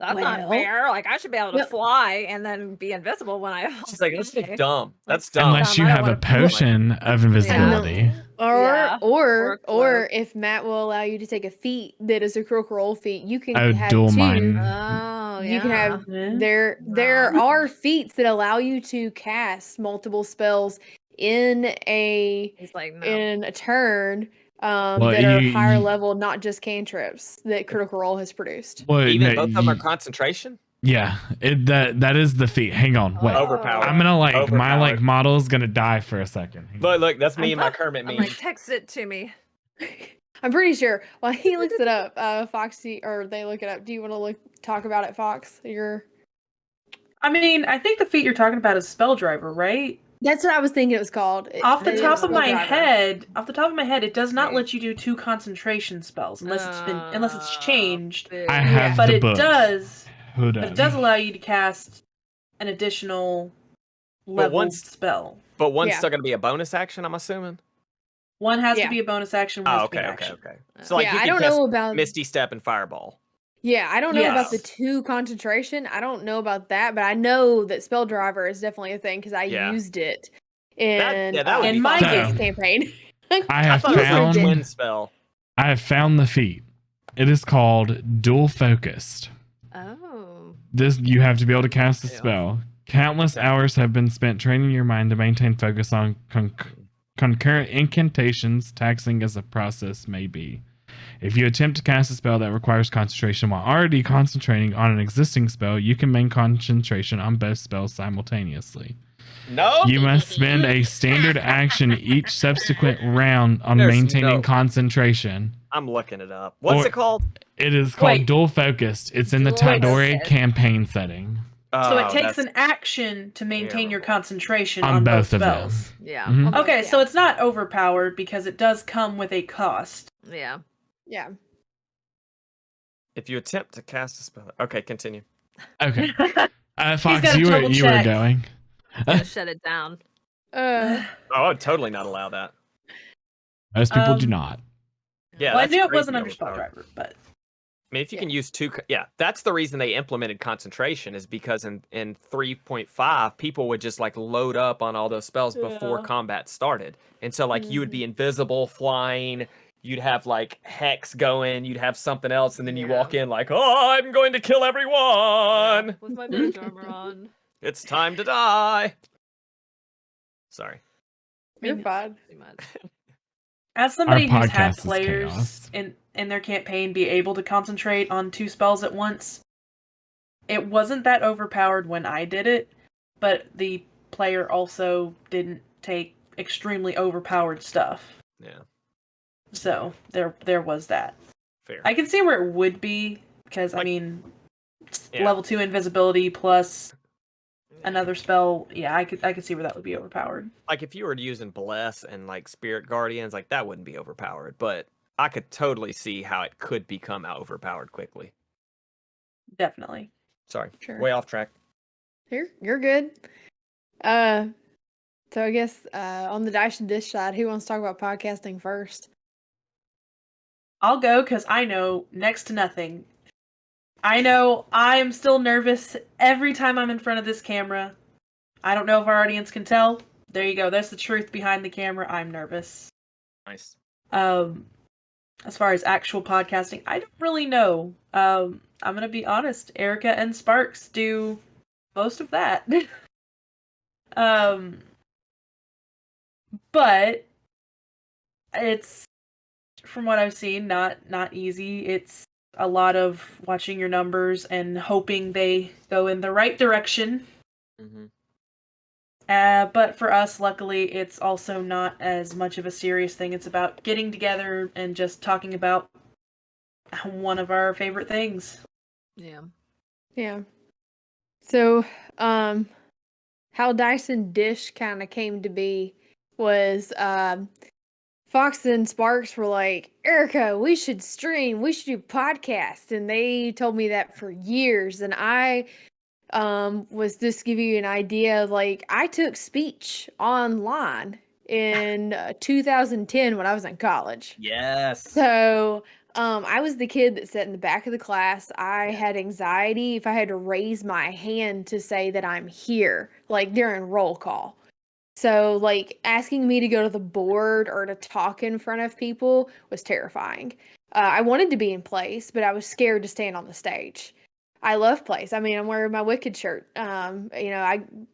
that's not Well, fair. Like I should be able to no. fly and then be invisible when I She's like, that's fly. just dumb. Like, That's dumb. Unless you I don't have a wanna fly. potion of invisibility. Or Yeah, or a or cloak. if Matt will allow you to take a feat that is a critical role feat, you can Oh, have dual two. mine. Oh You can yeah. have Yeah. there Wow. are feats that allow you to cast multiple spells in He's like, no. a turn Well, that are you- higher you- level, not just cantrips that Critical Role has produced. Well, Even no, both of them are you- concentration? yeah, that is the feat. Hang on, wait. Overpowered. I'm gonna like my like Overpowered. model is gonna die for a second. Hang on. Look, that's me and my I'm- Kermit I'm meme. like, text it to me. I'm pretty sure. While he looks it up, Foxy, or they look it up. Do you want to talk about it, Fox? I mean, I think the feat you're talking about is Spell Driver, right? That's what I was thinking it was called. Off the It top is of my Spelldriver. head, it does not Okay. let you do 2 concentration spells unless it's changed. I have But the it book. does. Hold But on. it does allow you to cast an additional leveled once- spell. But one's Yeah. still going to be a bonus action, I'm assuming? One has Yeah. to be a bonus action. One has Oh, to be okay, an okay, action. okay. So, like, Yeah, you I can don't cast know about Misty Step and Fireball. Yeah, I don't know about the Yes. 2 concentration. I don't know about that, but I know that Spell Driver is definitely a thing because I Yeah. used it in that would be in my fun. game's So- campaign. I I have thought it was found a twin spell. I have found the feat. It is called Dual Focused. Oh. This you have to be able to cast the Yeah. spell. Countless hours have been spent training your mind to maintain focus on concurrent incantations, taxing as the process may be. If you attempt to cast a spell that requires concentration while already concentrating on an existing spell, you can maintain concentration on both spells simultaneously. No? You must spend a standard action each subsequent round on There's maintaining no- concentration. I'm looking it up. What's Or- it called? It is called Wait. Dual Focused. It's in the Dual Tidori Focused. campaign setting. So it Oh, takes that's- an action to maintain your terrible. concentration On on both both of them. spells. Yeah. Mhm. Although, Okay, yeah. so it's not overpowered because it does come with a cost. Yeah. Yeah. If you attempt to cast a spell. Okay, continue. Okay. He's Fox, gotta you were double-check. going. Gotta shut it down. Uh, Oh, I would totally not allow that. Most people do Um, not. Yeah, Well, I that's knew it crazy wasn't under Spell overpowered. Driver, but I mean, if you Yeah. can use yeah, that's the reason they implemented concentration is because in 3.5, people would just like load up on all those spells before Yeah. combat started. And so like you would be invisible, flying, you'd have like hex going, you'd have something else, and then you Yeah. walk in like, oh, I'm going to kill everyone. Yeah, with my mage armor on. It's time to die. Sorry. you're fine. Too much. as somebody who's podcast had is players chaos. in their campaign be able to concentrate on 2 spells at once, it wasn't that overpowered when I did it, but the player also didn't take extremely overpowered stuff. Yeah, So there was that. fair. I can see where it would be because I Like- mean, Yeah. level 2 invisibility plus another spell. Yeah, I could see where that would be overpowered. Like if you were using Bless and like Spirit Guardians, like that wouldn't be overpowered, but I could totally see how it could become overpowered quickly. Definitely. Sorry, Sure. way off track. You're good. So I guess on the Dice and Dish side, who wants to talk about podcasting first? I'll go because I know next to nothing. I know I am still nervous every time I'm in front of this camera. I don't know if our audience can tell. There you go. That's the truth behind the camera. I'm nervous. Nice. As far as actual podcasting, I don't really know. I'm gonna be honest. Erica and Sparks do most of that. But it's, from what I've seen, not easy. It's a lot of watching your numbers and hoping they go in the right direction. Mm-hmm. But for us, luckily, it's also not as much of a serious thing. It's about getting together and just talking about one of our favorite things. Yeah. Yeah. So, how Dyson Dish kind of came to be was Fox and Sparks were like, Erica, we should stream, we should do podcasts, and they told me that for years, and I was just give you an idea of, like, I took speech online in 2010 when I was in college. Yes. So I was the kid that sat in the back of the class. I had anxiety if I had to raise my hand to say that I'm here, like during roll call. So, like, asking me to go to the board or to talk in front of people was terrifying. I wanted to be in place, but I was scared to stand on the stage. I love plays. I mean, I'm wearing my Wicked shirt. Me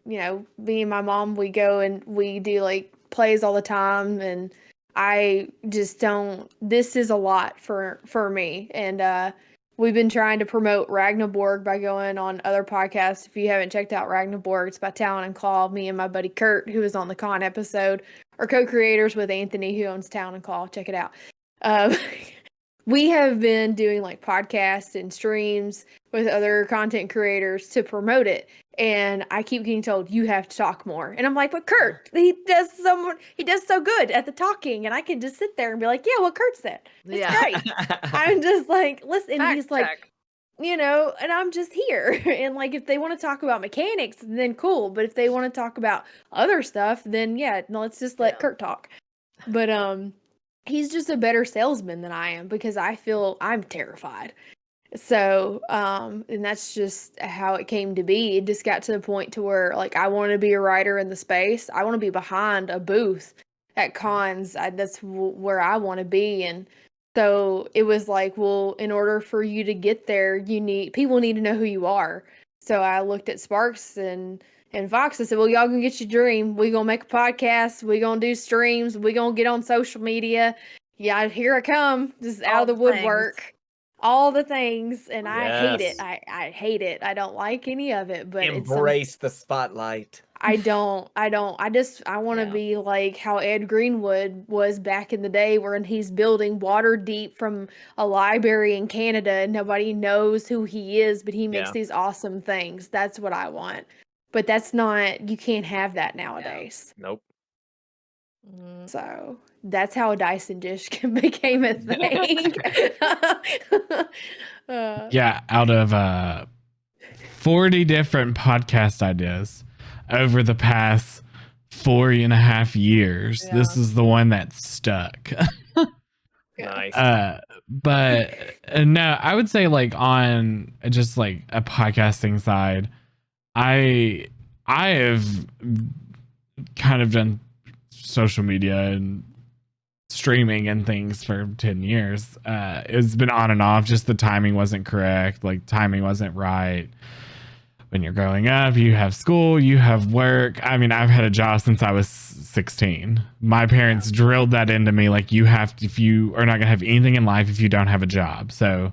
and my mom, we go and we do like plays all the time, and I just don't. This is a lot for me, and we've been trying to promote Ragnarborg by going on other podcasts. If you haven't checked out Ragnarborg, it's by Talon and Claw. Me and my buddy Kurt, who was on the con episode, are co-creators with Anthony, who owns Talon and Claw. Check it out. We have been doing like podcasts and streams with other content creators to promote it. And I keep getting told, you have to talk more. And I'm like, but Kurt, he does so good at the talking. And I can just sit there and be like, yeah, what Kurt said. It's great. I'm just like, listen, and he's like, and I'm just here. And like, if they want to talk about mechanics, then cool. But if they want to talk about other stuff, then yeah, no, let's just let Kurt talk. But he's just a better salesman than I am because I feel I'm terrified. So, and that's just how it came to be. It just got to the point to where, like, I want to be a writer in the space. I want to be behind a booth at cons. That's where I want to be. And so it was like, well, in order for you to get there, people need to know who you are. So I looked at Sparks and Fox. I said, well, y'all gonna get your dream. We gonna make a podcast. We gonna do streams. We gonna get on social media. Yeah, here I come, just out of the woodwork. All the things, and I hate it. I hate it. I don't like any of it. But embrace the spotlight. I want to be like how Ed Greenwood was back in the day, where he's building water deep from a library in Canada, and nobody knows who he is, but he makes these awesome things. That's what I want. But that's not. You can't have that nowadays. Nope. So that's how a Dyson dish became a thing. Out of 40 different podcast ideas over the past 4.5 years, this is the one that stuck. Nice. But no, I would say, like, on just like a podcasting side, I have kind of done social media and streaming and things for 10 years. It's been on and off. Just the timing wasn't correct. Like, timing wasn't right. When you're growing up, you have school, you have work. I mean, I've had a job since I was 16. My parents drilled that into me. Like, you are not going to have anything in life if you don't have a job. So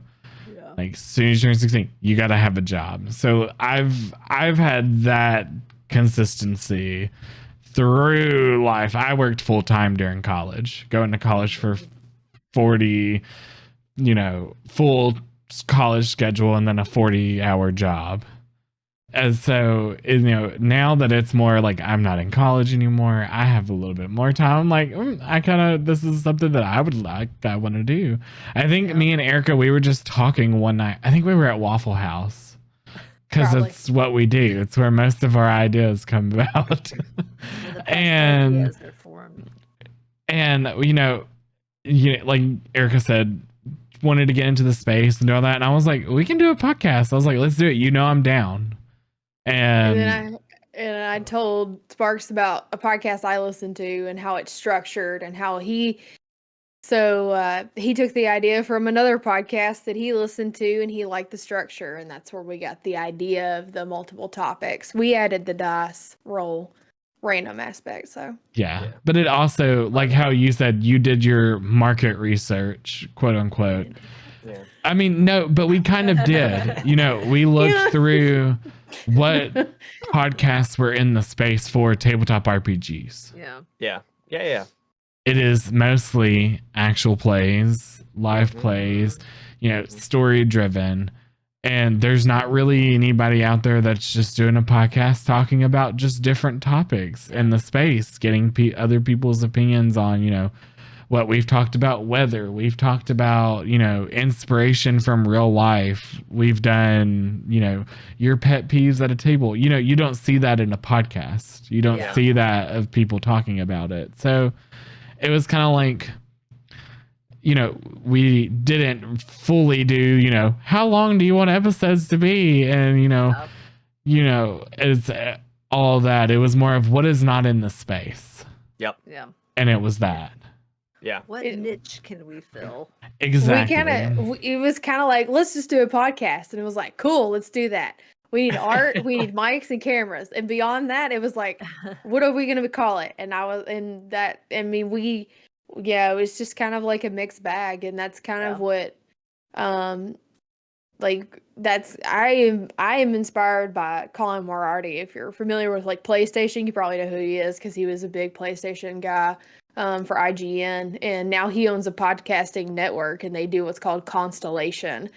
like, as soon as you're 16, you got to have a job. So I've had that consistency through life. I worked full time during college, going to college for 40, full college schedule, and then a 40-hour job. And so, now that it's more like I'm not in college anymore, I have a little bit more time. I'm like, this is something that I want to do. I think me and Erica, we were just talking one night. I think we were at Waffle House. Because it's what we do. It's where most of our ideas come about. And like Erica said, wanted to get into the space and do all that. And I was like, we can do a podcast. I was like, let's do it. You know, I'm down. And And then I told Sparks about a podcast I listened to and how it's structured and how he took the idea from another podcast that he listened to and he liked the structure, and that's where we got the idea of the multiple topics. We added the dice roll random aspect, so yeah, but it also, like how you said, you did your market research, quote unquote. Yeah. I mean, no, but we kind of did. You know, we looked Yeah. through what podcasts were in the space for tabletop RPGs. Yeah. Yeah. It is mostly actual plays, live Mhm. plays, you know, story driven. And there's not really anybody out there that's just doing a podcast talking about just different topics in the space, getting other people's opinions on, you know, what we've talked about, weather. We've talked about, you know, inspiration from real life. We've done, you know, your pet peeves at a table. You know, you don't see that in a podcast. You don't Yeah. see that of people talking about it. So it was kind of like, you know, we didn't fully do, you know, how long do you want episodes to be? And, it's all that. It was more of what is not in the space. Yeah. And it was that. Yeah. What niche can we fill? Exactly. it was kind of like, let's just do a podcast, and it was like, cool, let's do that. We need art, we need mics and cameras, and beyond that, it was like, what are we gonna call it? And it was just kind of like a mixed bag, and that's kind of what, I am inspired by Colin Moriarty. If you're familiar with like PlayStation, you probably know who he is because he was a big PlayStation guy for IGN, and now he owns a podcasting network, and they do what's called Constellation.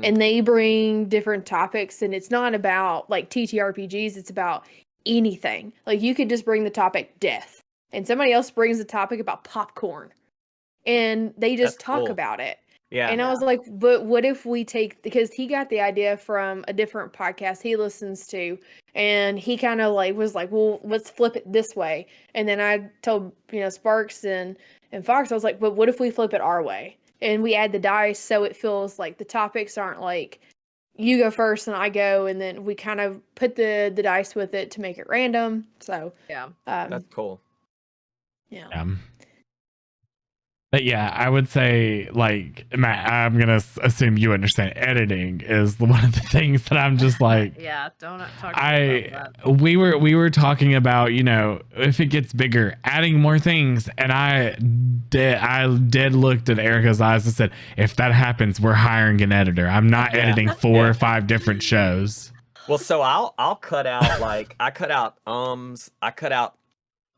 And they bring different topics, and it's not about like TTRPGs, it's about anything. Like you could just bring the topic death, and somebody else brings the topic about popcorn, and they just That's talk cool. about it. Yeah. And I was like, but what if we because he got the idea from a different podcast he listens to, and he kind of like was like, well, let's flip it this way. And then I told, Sparks and Fox, I was like, but what if we flip it our way? And we add the dice so it feels like the topics aren't like you go first and I go, and then we kind of put the dice with it to make it random. So That's cool. yeah. But yeah, I would say, like, Matt, I'm going to assume you understand editing is one of the things that I'm just like, Yeah, don't talk about that. we were talking about, if it gets bigger, adding more things. And I did looked at Erica's eyes and said, if that happens, we're hiring an editor. I'm not editing 4 or 5 different shows. Well, so I'll cut out like I cut out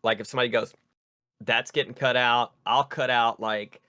like if somebody goes, that's getting cut out. I'll cut out like,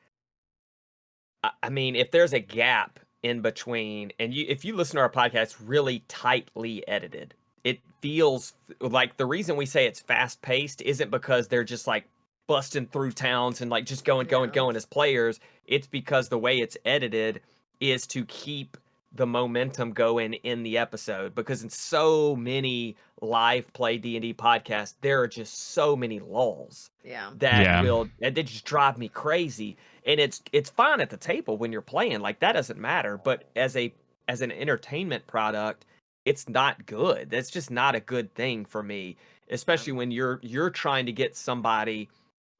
I mean, if there's a gap in between, and if you listen to our podcast, really tightly edited, it feels like the reason we say it's fast paced isn't because they're just like busting through towns and like just going as players. It's because the way it's edited is to keep the momentum going in the episode, because in so many live play D&D podcasts, there are just so many lulls that they just drive me crazy. And it's fine at the table when you're playing, like that doesn't matter, but as an entertainment product, it's not good. That's just not a good thing for me, especially when you're trying to get somebody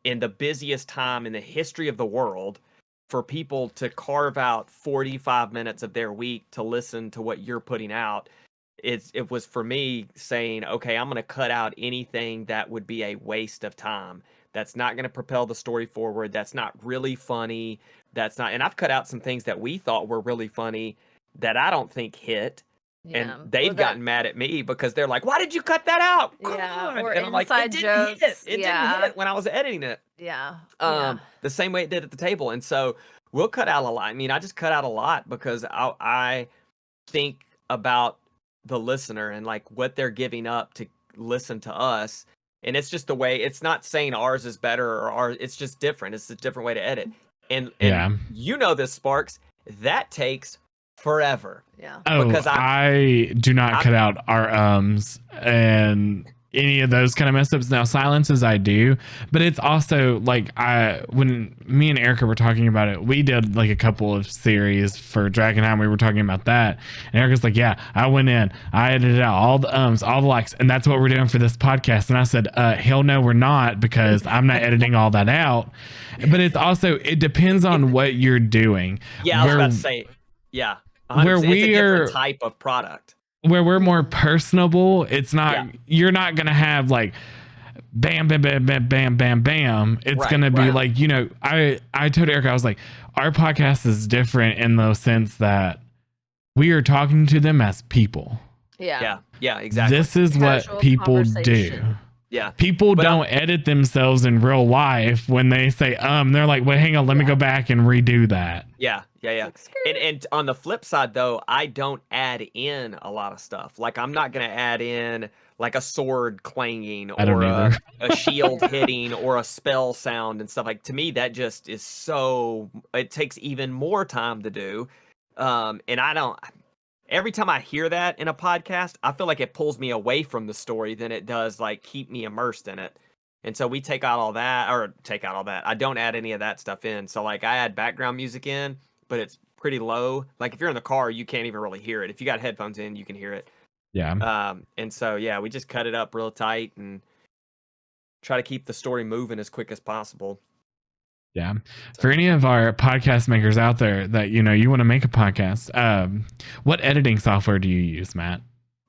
in the busiest time in the history of the world for people to carve out 45 minutes of their week to listen to what you're putting out. It was for me saying, okay, I'm going to cut out anything that would be a waste of time. That's not going to propel the story forward. That's not really funny. And I've cut out some things that we thought were really funny that I don't think hit. Yeah. And they've gotten mad at me because they're like, why did you cut that out? Yeah. Or and I'm like, it didn't hit. It didn't hit when I was editing it. Yeah. The same way it did at the table. And so we'll cut out a lot. I mean, I just cut out a lot because I think about the listener and like what they're giving up to listen to us. And it's just the way, it's not saying ours is better or ours, it's just different. It's a different way to edit. And you know this, Sparks, that takes forever. Yeah. Oh, because I do not cut out our and any of those kind of mess ups. Now silences I do, but it's also like when me and Erica were talking about it, we did like a couple of series for Dragonheim. We were talking about that, and Erica's like, yeah, I went in, I edited out all the all the likes, and that's what we're doing for this podcast. And I said, hell no, we're not, because I'm not editing all that out. But it's also, it depends on what you're doing. Yeah, I was about to say, yeah, 100%. Where It's a we different are type of product. where we're more personable, it's not, you're not going to have like bam, bam, bam, bam, bam, bam, bam. It's Right, going to be right. like, you know, I told Erica, I was like, our podcast is different in the sense that we are talking to them as people. Yeah. Yeah, exactly. This is Casual what people do. conversation. Yeah. People But don't edit themselves in real life when they say, they're like, wait, hang on, let me go back and redo that. Yeah. Like, skirt. And on the flip side, though, I don't add in a lot of stuff. Like, I'm not going to add in like a sword clanging I don't or either. a shield hitting or a spell sound and stuff. Like, to me, that just is so, it takes even more time to do. And I don't, every time I hear that in a podcast, I feel like it pulls me away from the story than it does like keep me immersed in it. And so we take out all that. I don't add any of that stuff in. So like I add background music in, but it's pretty low. Like if you're in the car, you can't even really hear it. If you got headphones in, you can hear it. Yeah. And so yeah, we just cut it up real tight and try to keep the story moving as quick as possible. Yeah. For any of our podcast makers out there that, you know, you want to make a podcast, what editing software do you use, Matt?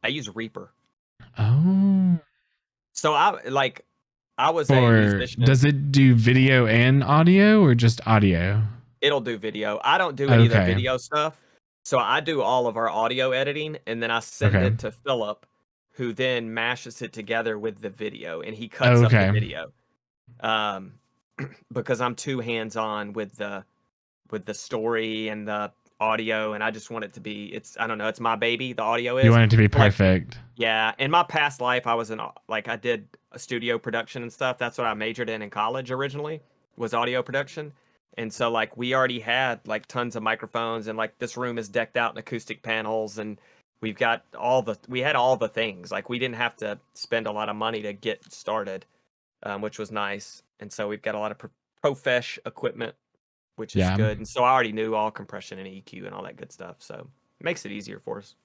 I use Reaper. Oh. So I was a Or musician. does it do video and audio or just audio? It'll do video. I don't do any of the Okay. video stuff. So I do all of our audio editing and then I send Okay. it to Philip, who then mashes it together with the video and he cuts up Okay. the video. Because I'm too hands-on with the story and the audio and I just want it to be, I don't know, it's my baby, the audio is. You want it to be Like, perfect. yeah, in my past life I was I did a studio production and stuff. That's what I majored in college originally, was audio production. And so like we already had like tons of microphones and like this room is decked out in acoustic panels and we've got we had all the things. Like we didn't have to spend a lot of money to get started, which was nice. And so we've got a lot of profesh equipment, which is Yeah. good. And so I already knew all compression and EQ and all that good stuff. So it makes it easier for us.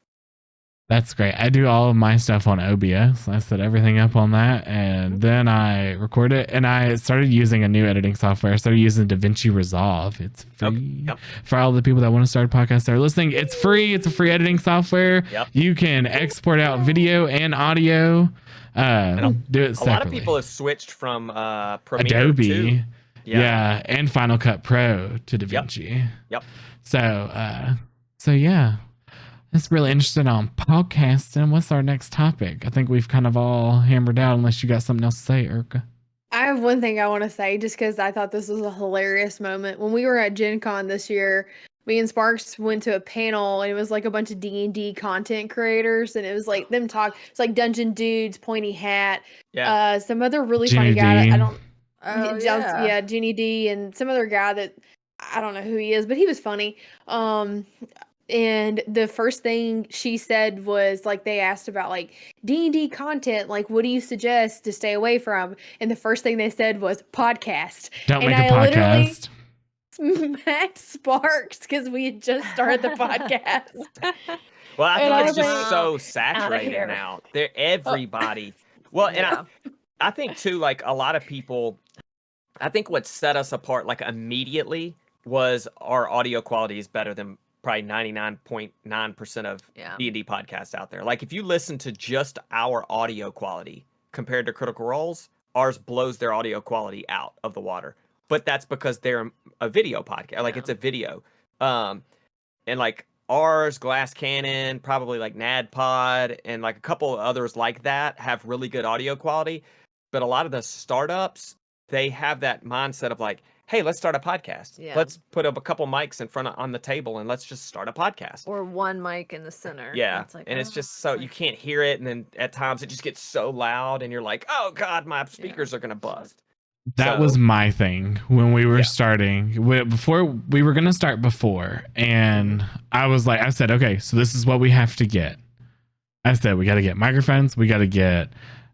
That's great. I do all of my stuff on OBS. I set everything up on that and then I record it. And I started using a new editing software. I started using DaVinci Resolve. It's free. Okay. Yep. For all the people that want to start a podcast that are listening. It's free. It's a free editing software. Yep. You can export out video and audio. Do it separately. A lot of people have switched from Premiere Adobe. to Yeah, and Final Cut Pro to DaVinci. Yep. So yeah. That's really interested on podcasting. What's our next topic? I think we've kind of all hammered out, unless you got something else to say, Erica. I have one thing I want to say just because I thought this was a hilarious moment. When we were at Gen Con this year, me and Sparks went to a panel and it was like a bunch of D&D content creators and it was like them talk. It's like Dungeon Dudes, Pointy Hat, some other really funny Ginny guy. D. I don't. Oh, Yeah, Ginny D and some other guy that I don't know who he is, but he was funny. And the first thing she said was like they asked about like D&D content, like what do you suggest to stay away from? And the first thing they said was podcast. Don't And make a I literally podcast. smacked Sparks because we had just started the podcast. Well, I And I think it's was just like, so here. saturated now. Everybody. Well, and Yeah. I think too, like a lot of people, I think what set us apart like immediately was our audio quality is better than probably 99.9% of Yeah. D&D podcasts out there. Like if you listen to just our audio quality compared to Critical Role's, ours blows their audio quality out of the water. But that's because they're a video podcast. Like Yeah. it's a video. And like ours, Glass Cannon, probably like NADPod, and like a couple of others like that have really good audio quality. But a lot of the startups, they have that mindset of like, hey, let's start a podcast. Yeah. Let's put up a couple mics in front on the table and let's just start a podcast. Or one mic in the center. Yeah. It's like, And it's oh, just so it's you like- can't hear it. And then at times it just gets so loud and you're like, oh God, my speakers are going to bust. That So- was my thing when we were Yeah. starting. Before we were going to start before. And I said, okay, so this is what we have to get. I said, we got to get microphones. We got to get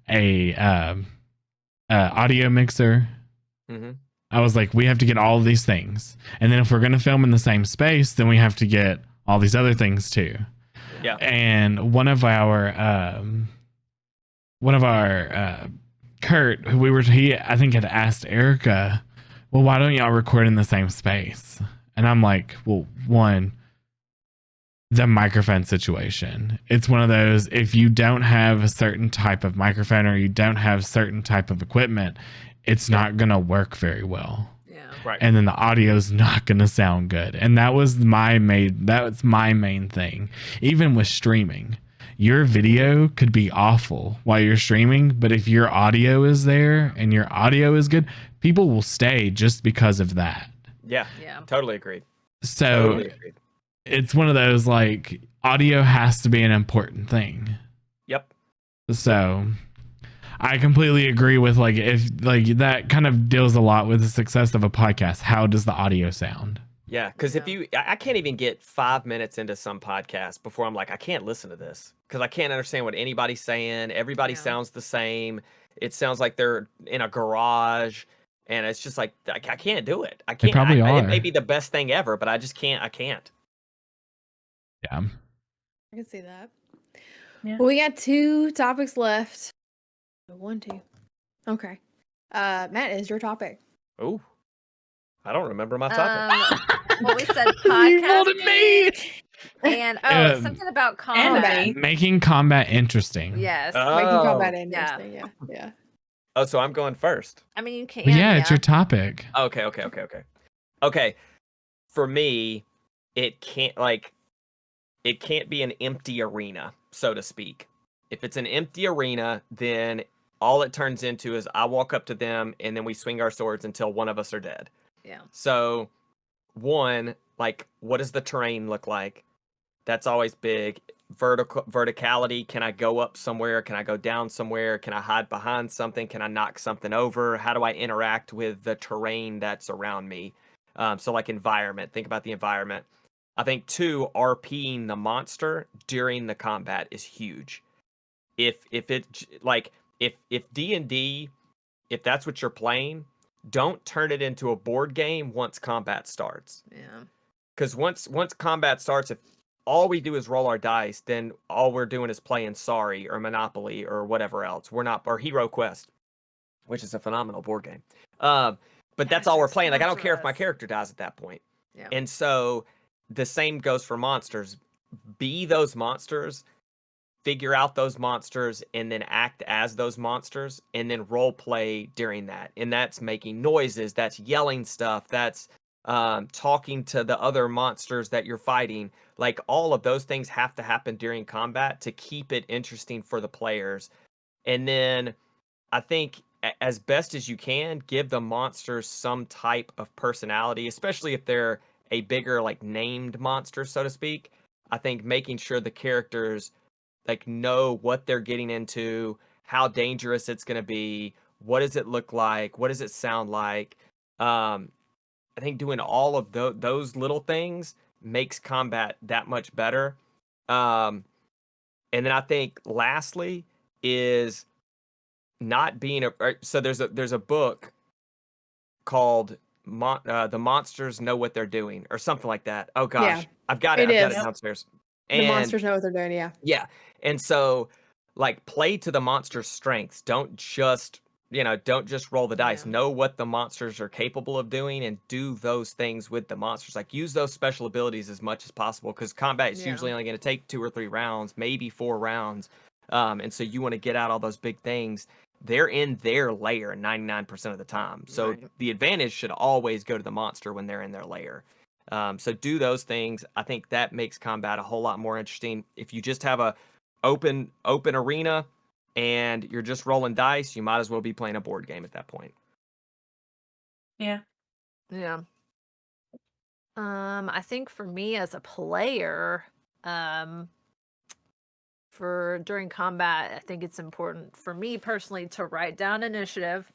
a audio mixer. Mm-hmm. I was like, we have to get all of these things, and then if we're going to film in the same space, then we have to get all these other things too. Yeah. And one of our Kurt, who I think had asked Erica, well, why don't y'all record in the same space? And I'm like, well, one, the microphone situation. It's one of those, if you don't have a certain type of microphone or you don't have certain type of equipment, it's not going to work very well. Yeah. Right. And then the audio's not going to sound good. And that was my main thing. Even with streaming, your video could be awful while you're streaming, but if your audio is there and your audio is good, people will stay just because of that. Yeah. Yeah. Totally agreed. So Totally agreed. it's one of those, like, audio has to be an important thing. Yep. So I completely agree with, like, if like that kind of deals a lot with the success of a podcast. How does the audio sound? Yeah, because if I can't even get 5 minutes into some podcast before I'm like, I can't listen to this because I can't understand what anybody's saying. Everybody Yeah. sounds the same. It sounds like they're in a garage, and it's just like I can't do it. I can't. probably It are. may be the best thing ever, but I just can't. I can't. Yeah. I can see that. Yeah. Well, we got 2 topics left. 1, 2. Okay. Matt, is your topic? Ooh, I don't remember my topic. Well, we said You voted me. podcasting and something about Anime. combat. Making combat interesting. Yes. Making Oh. combat interesting. Yeah. Oh, so I'm going first. I mean, you can. Well, yeah, it's your topic. Okay. Okay. For me, it can't be an empty arena, so to speak. If it's an empty arena, then all it turns into is I walk up to them and then we swing our swords until one of us are dead. Yeah. So, one, like, what does the terrain look like? That's always big. Verticality. Can I go up somewhere? Can I go down somewhere? Can I hide behind something? Can I knock something over? How do I interact with the terrain that's around me? So, like, environment. Think about the environment. I think 2, RPing the monster during the combat is huge. If D&D, if that's what you're playing, don't turn it into a board game once combat starts. Yeah. Because once combat starts, if all we do is roll our dice, then all we're doing is playing Sorry or Monopoly or whatever else. We're not, or Hero Quest, which is a phenomenal board game. But that's all we're playing. Like, I don't care if my character dies at that point. Yeah. And so the same goes for monsters. Be those monsters, figure out those monsters, and then act as those monsters, and then role play during that. And that's making noises, that's yelling stuff, that's talking to the other monsters that you're fighting. Like, all of those things have to happen during combat to keep it interesting for the players. And then I think as best as you can, give the monsters some type of personality, especially if they're a bigger, like, named monster, so to speak. I think making sure the characters, like, know what they're getting into, how dangerous it's going to be, what does it look like, what does it sound like. I think doing all of those little things makes combat that much better. And then I think lastly is not being so there's a book called The Monsters Know What They're Doing or something like that. Oh gosh, Yeah, I've got it is. downstairs. The monsters know what they're doing. Yeah. Yeah. And so, like, play to the monster's strengths. Don't just roll the dice. Yeah. Know what the monsters are capable of doing and do those things with the monsters. Like, use those special abilities as much as possible, because combat is usually only going to take 2 or 3 rounds, maybe 4 rounds. And so you want to get out all those big things. They're in their lair 99% of the time. So the advantage should always go to the monster when they're in their lair. So do those things. I think that makes combat a whole lot more interesting. If you just have a open arena and you're just rolling dice, you might as well be playing a board game at that point. Yeah. Yeah. I think for me as a player, for during combat, I think it's important for me personally to write down initiative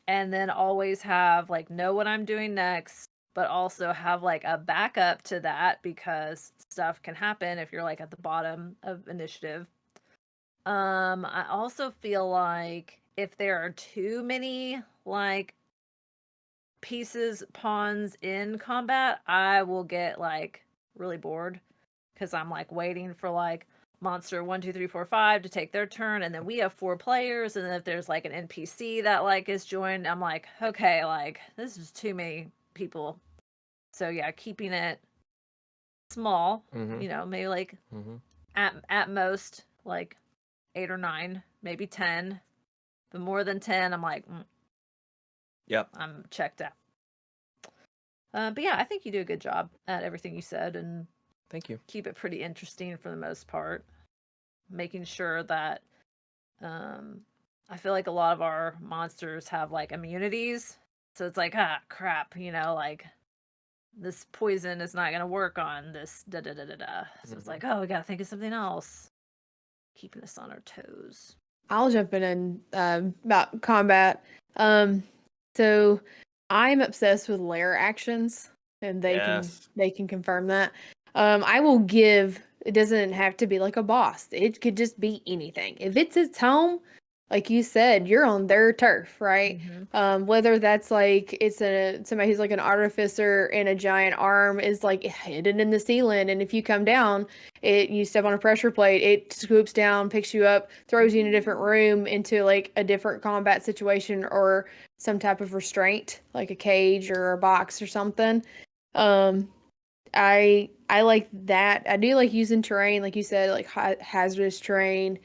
and then always have, like, know what I'm doing next, but also have, like, a backup to that, because stuff can happen if you're, like, at the bottom of initiative. I also feel like if there are too many like pawns in combat, I will get like really bored because I'm like waiting for like monster 1, 2, 3, 4, 5 to take their turn, and then we have 4 players, and then if there's like an NPC that like is joined, I'm like, okay, like this is too many people. So yeah, keeping it small, maybe like at most like 8 or 9, maybe 10. But more than 10, I'm like, Yep. I'm checked out. But yeah, I think you do a good job at everything you said, and Thank you. keep it pretty interesting for the most part. Making sure that I feel like a lot of our monsters have like immunities. So it's like, crap, like this poison is not going to work on this da da da da da. So it's like, oh, we got to think of something else. Keeping us on our toes. I'll jump in about combat. So I'm obsessed with lair actions, and they can confirm that. I will give. It doesn't have to be like a boss. It could just be anything. If it's its home, like you said, you're on their turf, right? Whether that's like it's somebody who's like an artificer and a giant arm is like hidden in the ceiling, and if you come down, you step on a pressure plate, it scoops down, picks you up, throws you in a different room into like a different combat situation or some type of restraint, like a cage or a box or something. I like that. I do like using terrain, like you said, like hazardous terrain.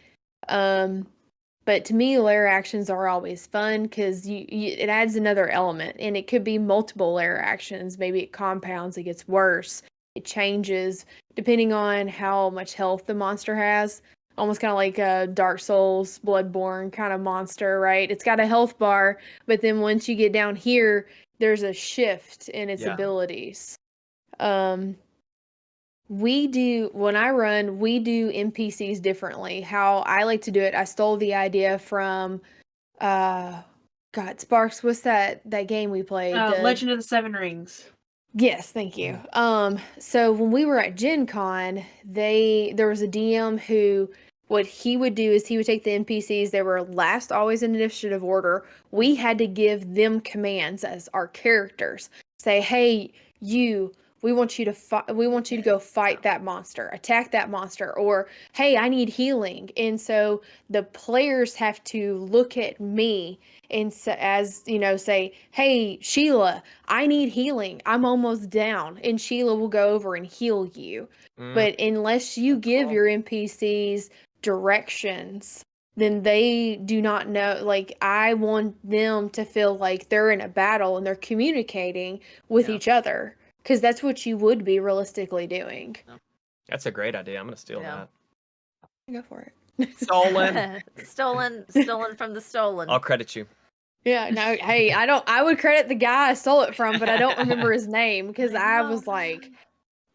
But to me, lair actions are always fun because it adds another element, and it could be multiple lair actions. Maybe it compounds, it gets worse, it changes depending on how much health the monster has. Almost kind of like a Dark Souls, Bloodborne kind of monster, right? It's got a health bar, but then once you get down here, there's a shift in its abilities. When I run, we do NPCs differently. How I like to do it, I stole the idea from God, Sparks, what's that game we played? Legend of the Seven Rings. Yes, thank you. So when we were at Gen Con, there was a DM who, what he would do is he would take the NPCs, they were last always in initiative order. We had to give them commands as our characters. Say, hey, we want you to go fight that monster, attack that monster, or hey, I need healing. And so the players have to look at me and say, hey, Sheila, I need healing. I'm almost down. And Sheila will go over and heal you. But unless you give your NPCs directions, then they do not know. Like, I want them to feel like they're in a battle and they're communicating with each other. Because that's what you would be realistically doing. That's a great idea. I'm going to steal that. Go for it. Stolen from the stolen. I'll credit you. Yeah, no, hey, I would credit the guy I stole it from, but I don't remember his name because I was like,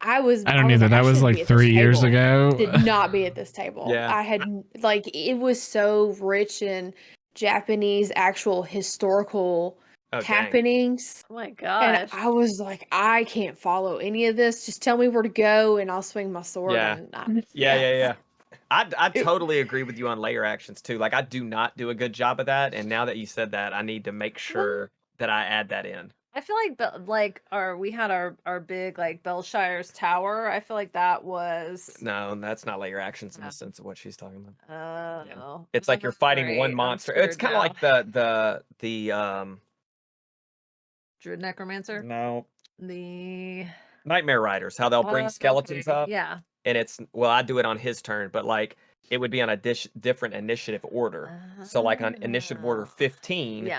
I don't either. That was like 3 years ago. Did not be at this table. Yeah. I had, like, it was so rich in Japanese actual historical happenings. Oh my gosh. And I was like, I can't follow any of this. Just tell me where to go and I'll swing my sword. Yeah. And Yeah. I totally agree with you on layer actions too. Like, I do not do a good job of that, and now that you said that, I need to make sure that I add that in. I feel like we had our big like Belshire's Tower. I feel like that was No, that's not layer actions in the sense of what she's talking about. no. It's like you're fighting one monster. It's kind of like the Druid Necromancer. No. The Nightmare Riders, how they'll bring skeletons up. Yeah. And I do it on his turn, but like it would be on a different initiative order. So like on initiative order 15,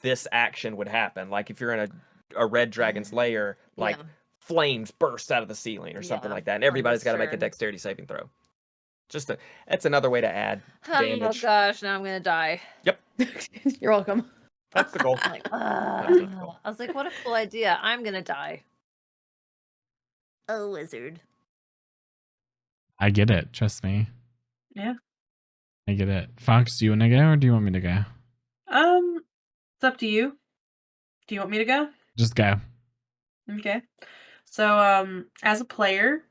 this action would happen. Like if you're in a red dragon's lair, like flames burst out of the ceiling or something like that, and everybody's got to make a dexterity saving throw. That's another way to add damage. Oh gosh, now I'm gonna die. Yep. You're welcome. That's the goal. I was like, what a cool idea. I'm gonna die. A wizard. I get it. Trust me. Yeah. I get it. Fox, do you want to go or do you want me to go? It's up to you. Do you want me to go? Just go. Okay. So, as a player,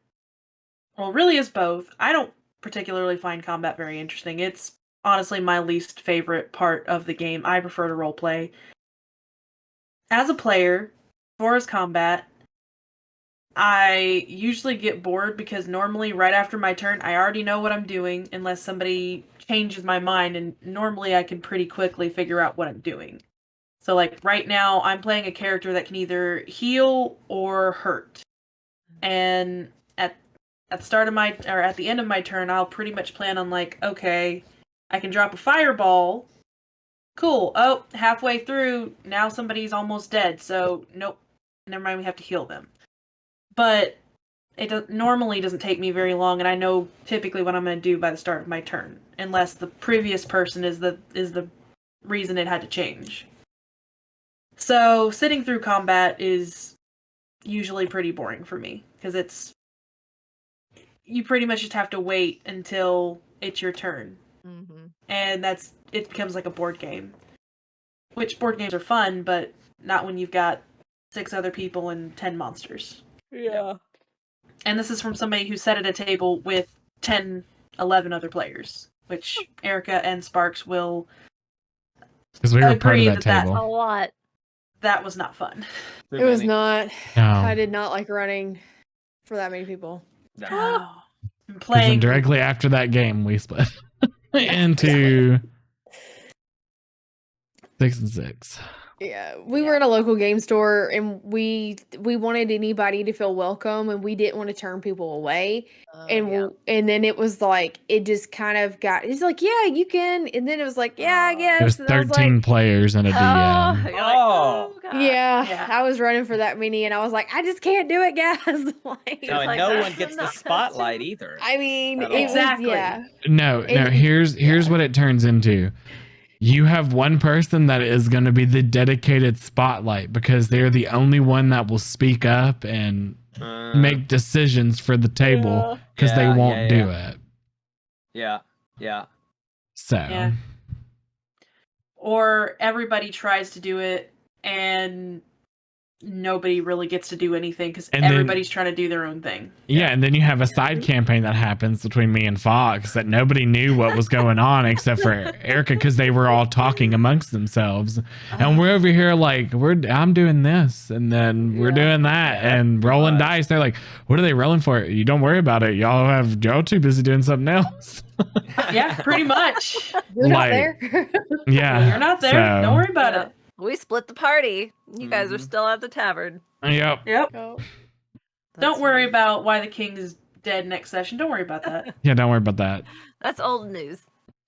well, really as both, I don't particularly find combat very interesting. It's honestly my least favorite part of the game. I prefer to roleplay. As a player, for as combat, I usually get bored because normally right after my turn, I already know what I'm doing unless somebody changes my mind, and normally I can pretty quickly figure out what I'm doing. So like right now, I'm playing a character that can either heal or hurt. And at the start of my, or at the end of my turn, I'll pretty much plan on like, okay, I can drop a fireball. Cool. Oh, halfway through, now somebody's almost dead. So nope, never mind. We have to heal them. But it normally doesn't take me very long, and I know typically what I'm going to do by the start of my turn, unless the previous person is the reason it had to change. So sitting through combat is usually pretty boring for me because you pretty much just have to wait until it's your turn, and it becomes like a board game. Which board games are fun, but not when you've got 6 other people and 10 monsters. Yeah. And this is from somebody who sat at a table with 10, 11 other players, which Erica and Sparks will Because we were part of agree that that A table. lot. that was not fun. It was not. No. I did not like running for that many people. And Because playing then directly after that game, we split into 6 and 6. Yeah, we were at a local game store, and we wanted anybody to feel welcome, and we didn't want to turn people away. And then it was like it just kind of got. It's like, yeah, you can, and then it was like, yeah, I guess. It was And I was 13 like, players and a DM. You're like, Oh. God. yeah, I was running for that many, and I was like, I just can't do it, guys. Like, No, and like, no that's one gets the enough. spotlight either. I mean, At it all. was, Exactly. yeah. No. Here's what it turns into. You have one person that is going to be the dedicated spotlight because they're the only one that will speak up and make decisions for the table because they won't do it. Yeah, yeah. So, Yeah. Or everybody tries to do it, and nobody really gets to do anything because And then- everybody's trying to do their own thing. yeah, and then you have a side campaign that happens between me and Fox that nobody knew what was going on except for Erica because they were all talking amongst themselves, and we're over here like I'm doing this, and then we're doing that, and rolling dice. They're like, "What are they rolling for?" You don't worry about it. Y'all too busy doing something else. Yeah, pretty much. You're not Like, there. Yeah, You're not there. so- Don't worry about Yeah. it. We split the party. You guys are Mhm. still at the tavern. Yep. Yep. Oh, Don't worry about why the king is dead next session. Don't worry about that. Yeah, don't worry about that. That's old news.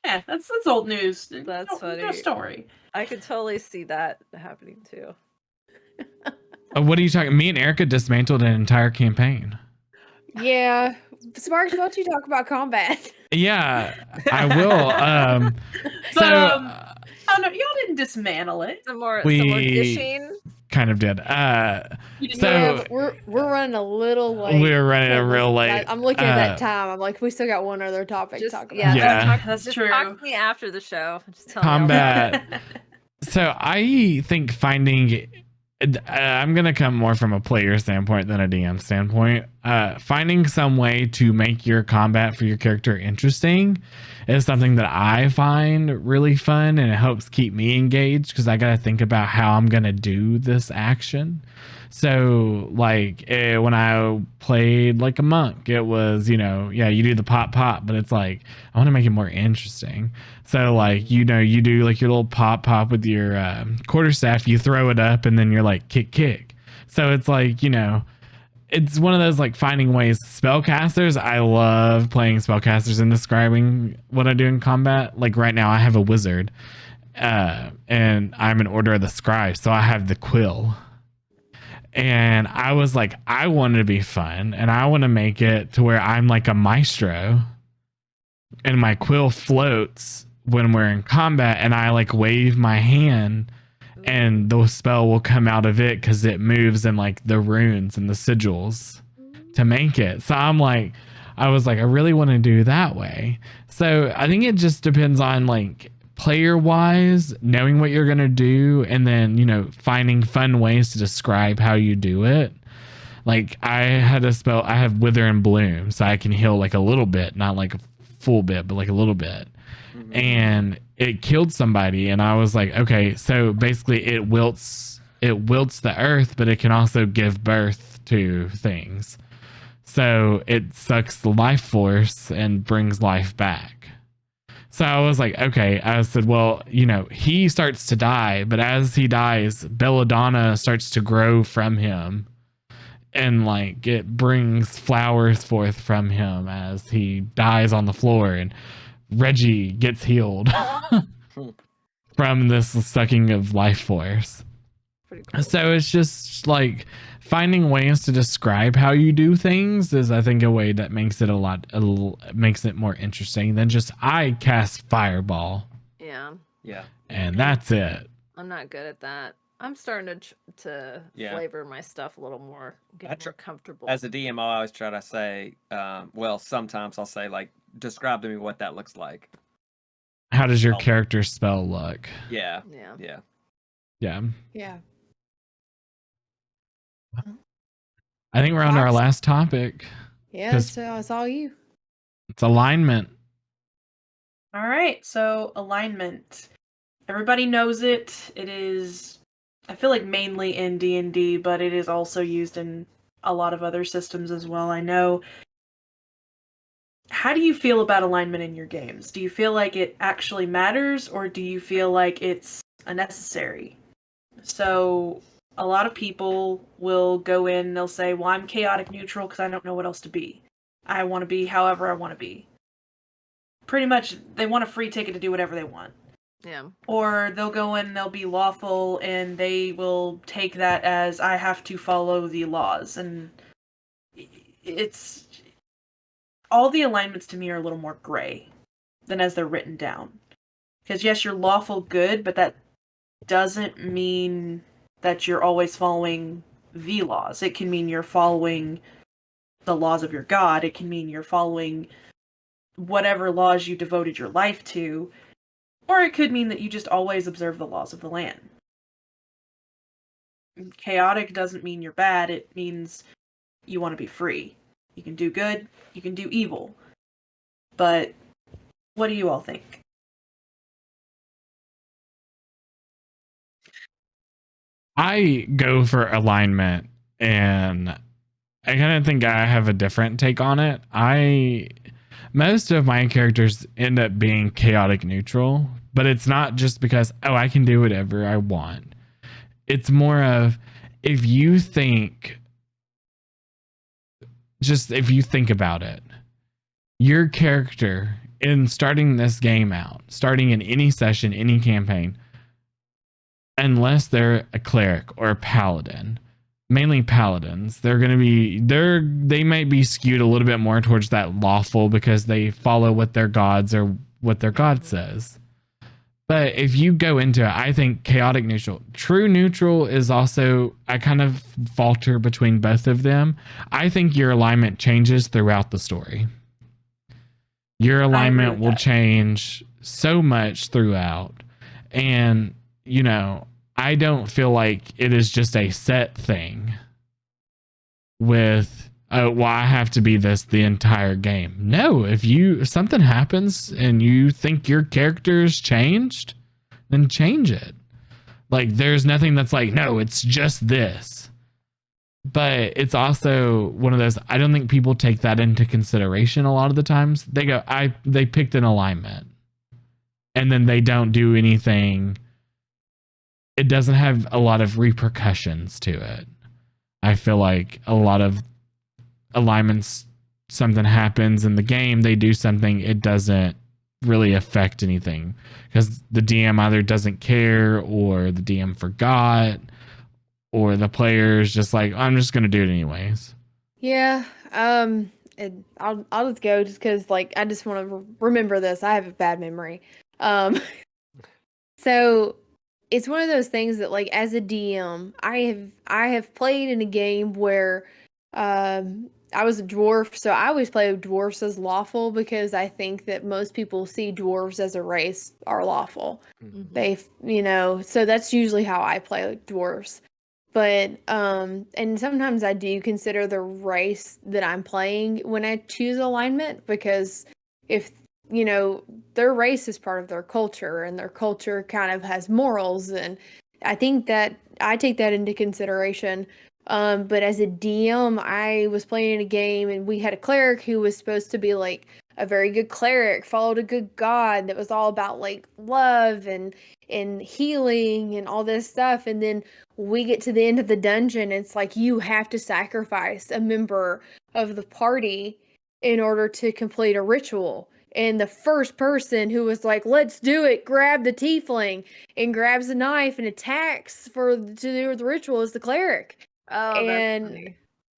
Yeah, that's old news. That's No funny. story. I could totally see that happening too. What are you talking? Me and Erica dismantled an entire campaign. yeah. Sparks, why don't you talk about combat? Yeah, I will. So Oh no, y'all didn't dismantle it. Some more We- dishing. kind of did. You didn't So- Yeah, but we're running a little late. We're running So real late. I'm looking at Uh, that time. I'm like, we still got one other topic to Just talk about. yeah, Yeah. Just That's true. talk to me after the show. Just tell me all Combat. So I think finding. I'm gonna come more from a player standpoint than a DM standpoint. Finding some way to make your combat for your character interesting is something that I find really fun, and it helps keep me engaged because I gotta think about how I'm gonna do this action. So like when I played like a monk, it was, you do the pop, but it's like, I want to make it more interesting. So like, you do like your little pop with your quarterstaff, you throw it up and then you're like kick. So it's like, it's one of those like finding ways. Spellcasters, I love playing spellcasters and describing what I do in combat. Like right now I have a wizard and I'm an Order of the Scribe. So I have the quill. And I was like, I want it to be fun, and I want to make it to where I'm like a maestro, and my quill floats when we're in combat, and I like wave my hand, and the spell will come out of it because it moves in like the runes and the sigils to make it. So I was like, I really want to do that way. So I think it just depends on like player wise, knowing what you're going to do, and then, finding fun ways to describe how you do it. Like I have Wither and Bloom, so I can heal like a little bit, not like full bit, but like a little bit. Mhm. And it killed somebody, and I was like, okay, so basically it wilts the earth, but it can also give birth to things. So it sucks the life force and brings life back. So I was like, okay. I said, well, he starts to die, but as he dies, belladonna starts to grow from him, and like it brings flowers forth from him as he dies on the floor, and Reggie gets healed from this sucking of life force. Pretty cool. So it's just like finding ways to describe how you do things is, I think, a way that makes it makes it more interesting than just I cast fireball Yeah, Yeah. and that's it. I'm not good at that. I'm starting to Yeah. flavor my stuff a little more, get more comfortable. As a DM, I always try to say, well, sometimes I'll say, like, describe to me what that looks like. How does your character spell look? Yeah. Yeah. Yeah. Yeah. Yeah. I think we're on to our Fox? last topic. Yeah, 'Cause- so it's all you. It's alignment. All right, so alignment. Everybody knows it. It is, I feel like, mainly in D&D, but it is also used in a lot of other systems as well. I know. How do you feel about alignment in your games? Do you feel like it actually matters, or do you feel like it's unnecessary? So a lot of people will go in and they'll say, well, I'm chaotic neutral because I don't know what else to be. I want to be however I want to be. Pretty much, they want a free ticket to do whatever they want. Yeah. Or they'll go in and they'll be lawful, and they will take that as, I have to follow the laws. And it's... all the alignments to me are a little more gray than as they're written down. Because yes, you're lawful good, but that doesn't mean that you're always following the laws. It can mean you're following the laws of your god. It can mean you're following whatever laws you devoted your life to. Or it could mean that you just always observe the laws of the land. Chaotic doesn't mean you're bad. It means you want to be free. You can do good, you can do evil. But what do you all think? I go for alignment, and I kind of think I have a different take on it. Most of my characters end up being chaotic neutral, but it's not just because, oh, I can do whatever I want. It's more of, if you think about it, your character in starting this game out, starting in any session, any campaign, unless they're a cleric or a paladin, mainly paladins, they might be skewed a little bit more towards that lawful because they follow what their gods or what their god says. But if you go into it, I think chaotic neutral. True neutral is also, I kind of falter between both of them. I think your alignment changes throughout the story. Your alignment will change so much throughout. And, I don't feel like it is just a set thing with, well, I have to be this the entire game. No, if something happens and you think your character's changed, then change it. Like, there's nothing that's like, no, it's just this. But it's also one of those, I don't think people take that into consideration a lot of the times. They go, they picked an alignment, and then they don't do anything. It doesn't have a lot of repercussions to it. I feel like a lot of alignments, something happens in the game, they do something, it doesn't really affect anything because the DM either doesn't care, or the DM forgot, or the player's just like, I'm just gonna do it anyways. Yeah. I'll just go just because, like, I just want to remember this. I have a bad memory. So it's one of those things that, like, as a DM, I have played in a game where I was a dwarf, so I always play dwarfs as lawful because I think that most people see dwarves as a race are lawful. Mhm. They, so that's usually how I play dwarves. But and sometimes I do consider the race that I'm playing when I choose alignment, because if you know, their race is part of their culture, and their culture kind of has morals, and I think that I take that into consideration. But as a DM, I was playing a game and we had a cleric who was supposed to be like a very good cleric, followed a good god that was all about like love and healing and all this stuff. And then we get to the end of the dungeon, it's like you have to sacrifice a member of the party in order to complete a ritual. And the first person who was like, let's do it, grab the tiefling and grabs a knife and attacks to do the ritual is the cleric. Oh, that's And funny.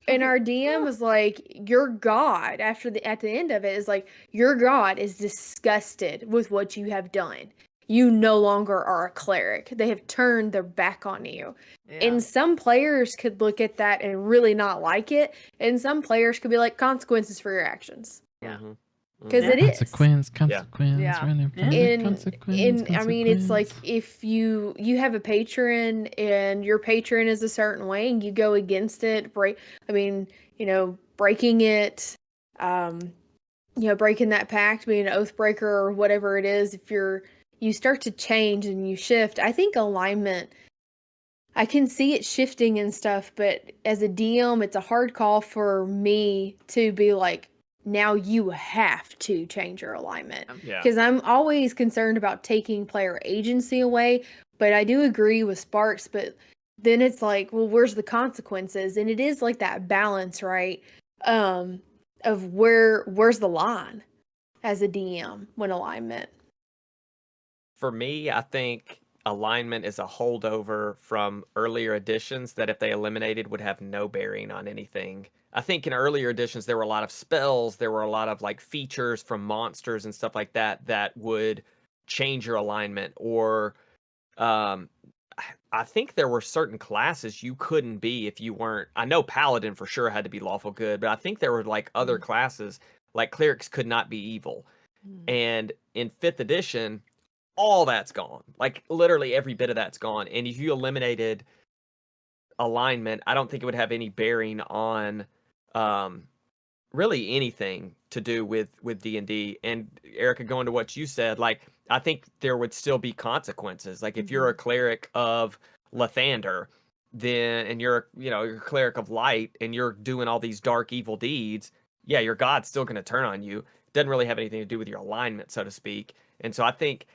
and our DM was like, your god, at the end of it, is like, your god is disgusted with what you have done. You no longer are a cleric. They have turned their back on you. Yeah. And some players could look at that and really not like it. And some players could be like, consequences for your actions. Yeah. Mhm. Because Mhm. it is. Consequence. Yeah. Running from Yeah. the And consequence, I mean, it's like consequence. if you have a patron and your patron is a certain way and you go against it, breaking it, breaking that pact, being an oath breaker or whatever it is, if you start to change and you shift, I think alignment, I can see it shifting and stuff, but as a DM, it's a hard call for me to be like, now you have to change your alignment. Yeah. Because I'm always concerned about taking player agency away, but I do agree with Sparks, but then it's like, well, where's the consequences? And it is like that balance, right? Of where's the line as a DM when alignment. For me, I think alignment is a holdover from earlier editions that if they eliminated would have no bearing on anything. I think in earlier editions there were a lot of spells, there were a lot of like features from monsters and stuff like that that would change your alignment, or um I think there were certain classes you couldn't be if you weren't. I know paladin for sure had to be lawful good, but I think there were like other classes like clerics could not be evil. And in 5th edition, all that's gone. Like literally every bit of that's gone. And if you eliminated alignment, I don't think it would have any bearing on really anything to do with D&D. And Erica, going to what you said, like I think there would still be consequences. Like if you're a cleric of Lathander, then and you're a cleric of light and you're doing all these dark evil deeds, yeah, your god's still going to turn on you. Doesn't really have anything to do with your alignment, so to speak. And so I think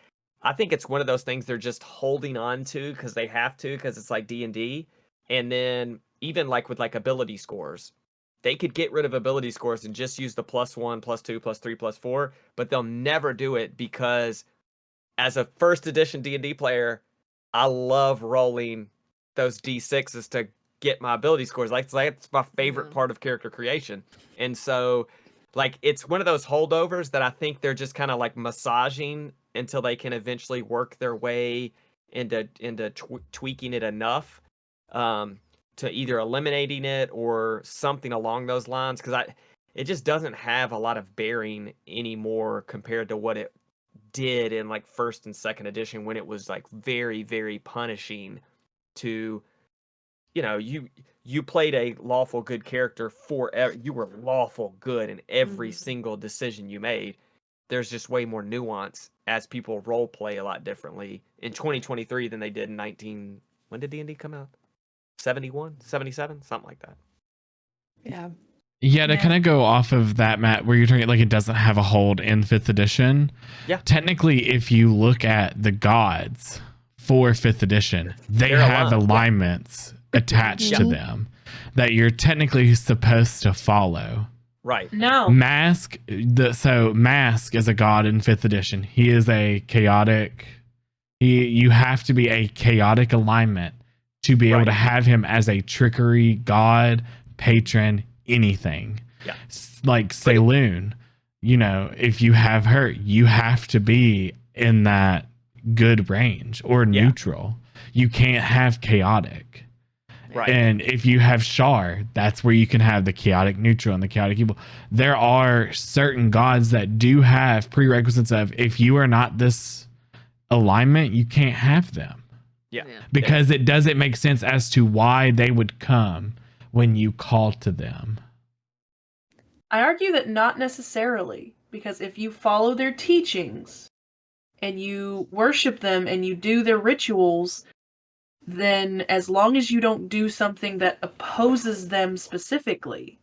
it's one of those things they're just holding on to because they have to, because it's like D&D. And then even like with like ability scores, they could get rid of ability scores and just use the +1, +2, +3, +4, but they'll never do it because as a 1st edition D&D player, I love rolling those D6s to get my ability scores. Like it's my favorite part of character creation. And so like it's one of those holdovers that I think they're just kind of like massaging until they can eventually work their way into tweaking it enough to either eliminating it or something along those lines, because it just doesn't have a lot of bearing anymore compared to what it did in like 1st and 2nd edition, when it was like very, very punishing to, you played a lawful good character forever. You were lawful good in every single decision you made. There's just way more nuance as people role play a lot differently in 2023 than they did in when did D&D come out? 71, 77, something like that. Yeah. Yeah, to Yeah. kind of go off of that, Matt, where you're talking like it doesn't have a hold in 5th edition. Yeah. Technically, if you look at the gods for 5th edition, they They're have aligned, yeah. alignments attached to Mhm. them that you're technically supposed to follow. Right. No. Mask, Mask is a god in 5th edition. He is a chaotic. You have to be a chaotic alignment to be able Right. to have him as a trickery god, patron, anything. Yeah. Like Saloon, if you have her, you have to be in that good range or Yeah. neutral. You can't have chaotic. Right. And if you have Shar, that's where you can have the chaotic neutral and the chaotic evil. There are certain gods that do have prerequisites of, if you are not this alignment, you can't have them. Yeah. Because it doesn't make sense as to why they would come when you call to them. I argue that not necessarily. because if you follow their teachings and you worship them and you do their rituals, then as long as you don't do something that opposes them specifically,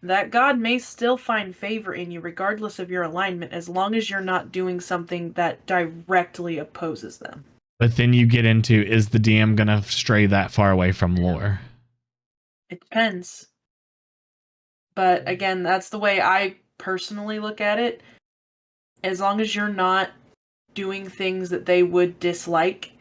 that God may still find favor in you regardless of your alignment, as long as you're not doing something that directly opposes them. But then you get into, is the DM going to stray that far away from lore? It depends. But again, that's the way I personally look at it. As long as you're not doing things that they would dislike.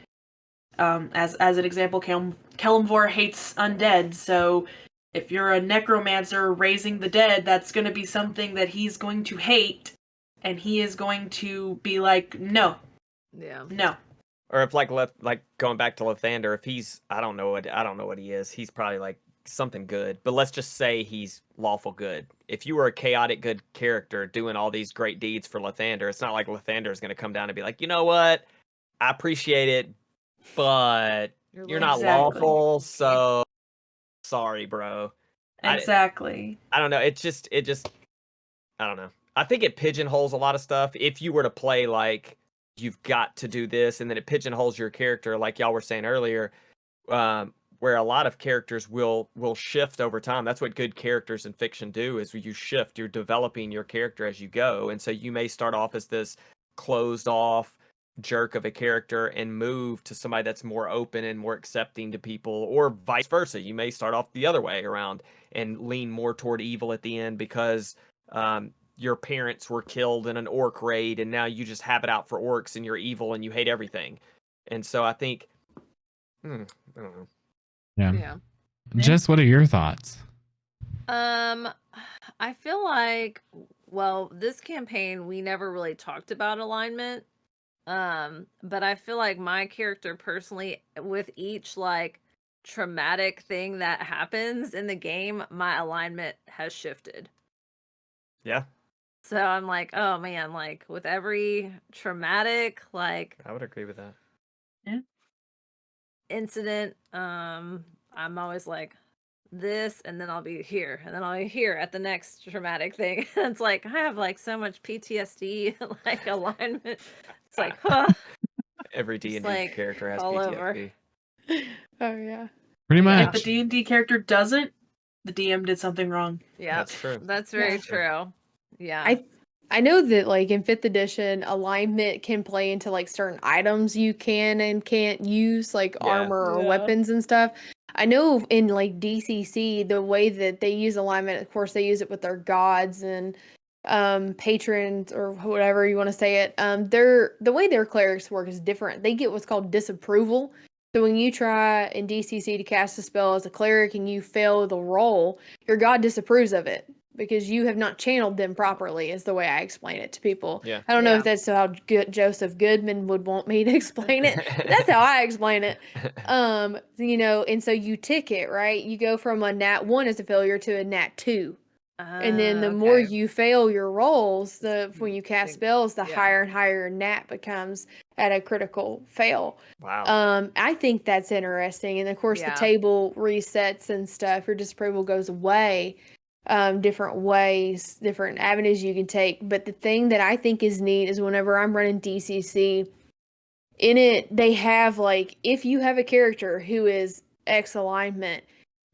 As an example, Kelemvor hates undead, so if you're a necromancer raising the dead, that's going to be something that he's going to hate, and he is going to be like, no, no. Or if like going back to Lathander, if he's I don't know what he is. He's probably like something good. But let's just say he's lawful good. If you were a chaotic good character doing all these great deeds for Lathander, it's not like Lathander is going to come down and be like, you know what? I appreciate it, but you're not Exactly. lawful, so sorry, bro. Exactly. I don't know. It just I don't know. I think it pigeonholes a lot of stuff. If you were to play like you've got to do this, and then it pigeonholes your character, like y'all were saying earlier, where a lot of characters will shift over time. That's what good characters in fiction do, is you shift. You're developing your character as you go, and so you may start off as this closed off jerk of a character and move to somebody that's more open and more accepting to people, or vice versa. You may start off the other way around and lean more toward evil at the end because your parents were killed in an orc raid, and now you just have it out for orcs and you're evil and you hate everything. And so I think, I don't know. Yeah. Jess, what are your thoughts? I feel like, well, this campaign we never really talked about alignment. But I feel like my character personally, with each like traumatic thing that happens in the game, my alignment has shifted. Yeah. So I'm like, oh man, like with every traumatic, like I would agree with that. Yeah. Incident, I'm always like this, and then I'll be here, and then I'll be here at the next traumatic thing. It's like I have like so much PTSD, like alignment. It's like, huh. Every D&D like, character has all PTSD. over. Oh yeah. Pretty Yeah. If much. the D&D character doesn't, the DM did something wrong. Yeah, That's true. That's very Yeah. true. Yeah. I know that like in 5th edition, alignment can play into like certain items you can and can't use, like Yeah. armor or Yeah. weapons and stuff. I know in like DCC, the way that they use alignment, of course, they use it with their gods and patrons or whatever you want to say it. The way their clerics work is different. They get what's called disapproval. So when you try in DCC to cast a spell as a cleric and you fail the roll, your god disapproves of it because you have not channeled them properly, is the way I explain it to people. Yeah. I don't know Yeah. if that's how Joseph Goodman would want me to explain it. But that's how I explain it. And so you tick it, right? You go from a nat 1 as a failure to a nat 2. And then the more Okay. you fail your rolls, when you cast Think- spells, the yeah. higher and higher nat becomes at a critical fail. Wow. I think that's interesting. And of course, Yeah. the table resets and stuff. Your disapproval goes away. Different ways, different avenues you can take. But the thing that I think is neat is whenever I'm running DCC, in it, they have like, if you have a character who is X alignment,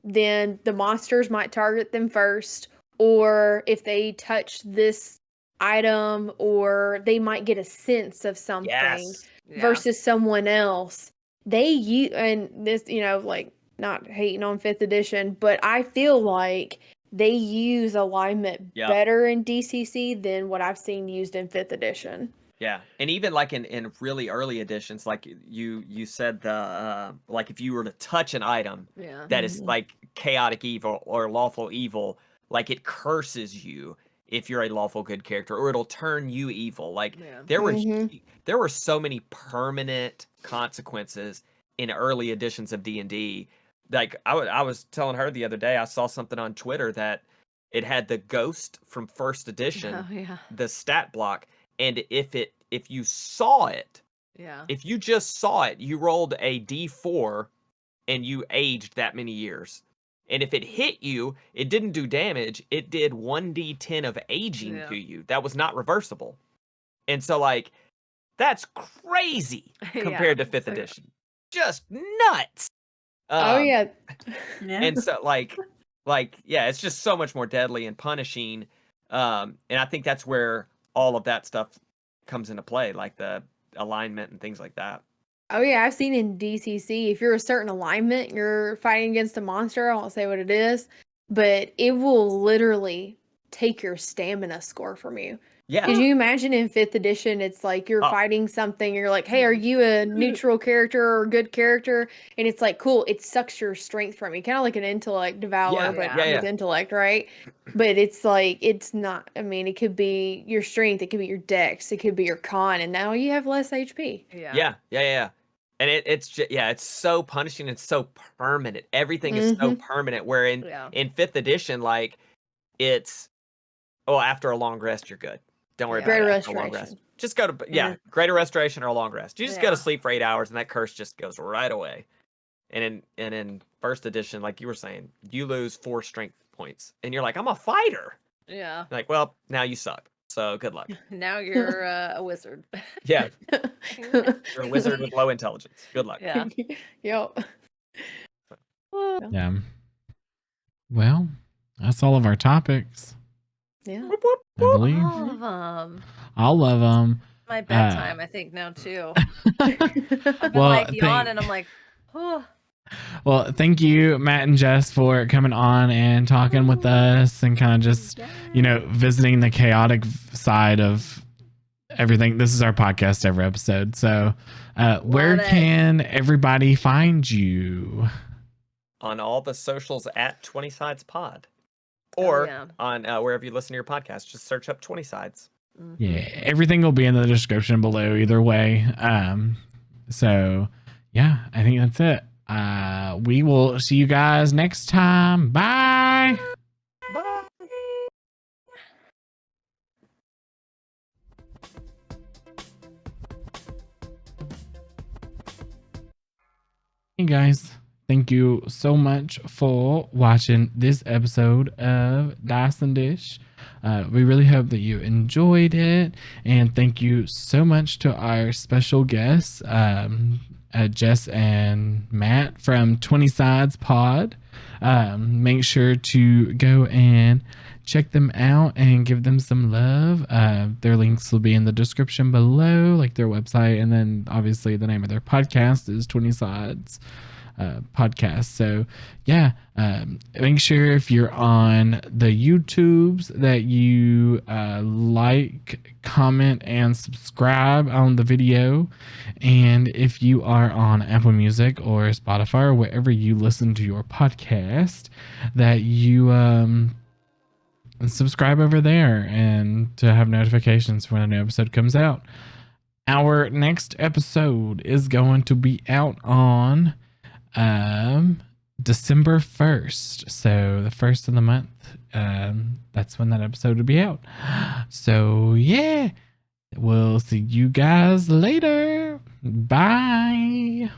then the monsters might target them first. Or if they touch this item, or they might get a sense of something Yes. Yeah. versus someone else. And this, like not hating on 5th edition, but I feel like they use alignment Yep. better in DCC than what I've seen used in 5th edition. Yeah, and even like in really early editions, like you said, the like if you were to touch an item Yeah. that is Mhm. like chaotic evil or lawful evil, like it curses you if you're a lawful good character, or it'll turn you evil. Like Yeah. there were Mhm. there were so many permanent consequences in early editions of D&D. Like I was telling her the other day, I saw something on Twitter that it had the ghost from first edition, Oh yeah. the stat block. And if you saw it, Yeah. if you just saw it, you rolled a D4 and you aged that many years. And if it hit you, it didn't do damage. It did 1d10 of aging Yeah. to you. That was not reversible. And so, like, that's crazy compared to 5th So, edition. Just nuts. Oh yeah. Yeah. And so, yeah, it's just so much more deadly and punishing. And I think that's where all of that stuff comes into play, like the alignment and things like that. Oh yeah, I've seen in DCC, if you're a certain alignment, you're fighting against a monster, I won't say what it is, but it will literally take your stamina score from you. Yeah. Could you imagine in 5th edition, it's like you're Oh. fighting something, and you're like, hey, are you a neutral character or a good character? And it's like, cool, it sucks your strength from you. Kind of like an intellect devourer, but Yeah. with intellect, right? But it's like, it's not, I mean, it could be your strength, it could be your dex, it could be your con, and now you have less HP. yeah. And it's just, it's so punishing. It's so permanent. Everything is so permanent. Where in 5th edition, like, it's, after a long rest, you're good. Don't worry Greater about it. After a long rest. restoration. Just go to greater restoration or a long rest. You just go to sleep for 8 hours, and that curse just goes right away. And in 1st edition, like you were saying, you lose 4 strength points, and you're like, I'm a fighter. Yeah. Like, well, now you suck. So good luck. Now you're a wizard. Yeah, you're a wizard with low intelligence. Good luck. Yeah. Yep. Yeah. Well, that's all of our topics. Yeah. Whoop, whoop. I believe All of them. all of them. My bedtime, I think now too. Well, I've been like yawning. I'm like, oh. Well, thank you, Matt and Jess, for coming on and talking with us and kind of just, visiting the chaotic side of everything. This is our podcast every episode. So where can everybody find you? On all the socials at 20 Sides Pod. Or on wherever you listen to your podcast, just search up 20 Sides. Yeah, everything will be in the description below either way. So, yeah, I think that's it. We will see you guys next time. Bye. Bye. Hey guys, thank you so much for watching this episode of Dice and Dish. We really hope that you enjoyed it, and thank you so much to our special guests, Jess and Matt from 20 Sides Pod. Make sure to go and check them out and give them some love. Their links will be in the description below, like their website, and then obviously the name of their podcast is 20 Sides Podcast. So yeah, make sure if you're on the YouTubes that you like, comment, and subscribe on the video. And if you are on Apple Music or Spotify or wherever you listen to your podcast, that you subscribe over there and to have notifications when a new episode comes out. Our next episode is going to be out on December 1st. So the 1st of the month, that's when that episode will be out. So yeah, we'll see you guys later. Bye.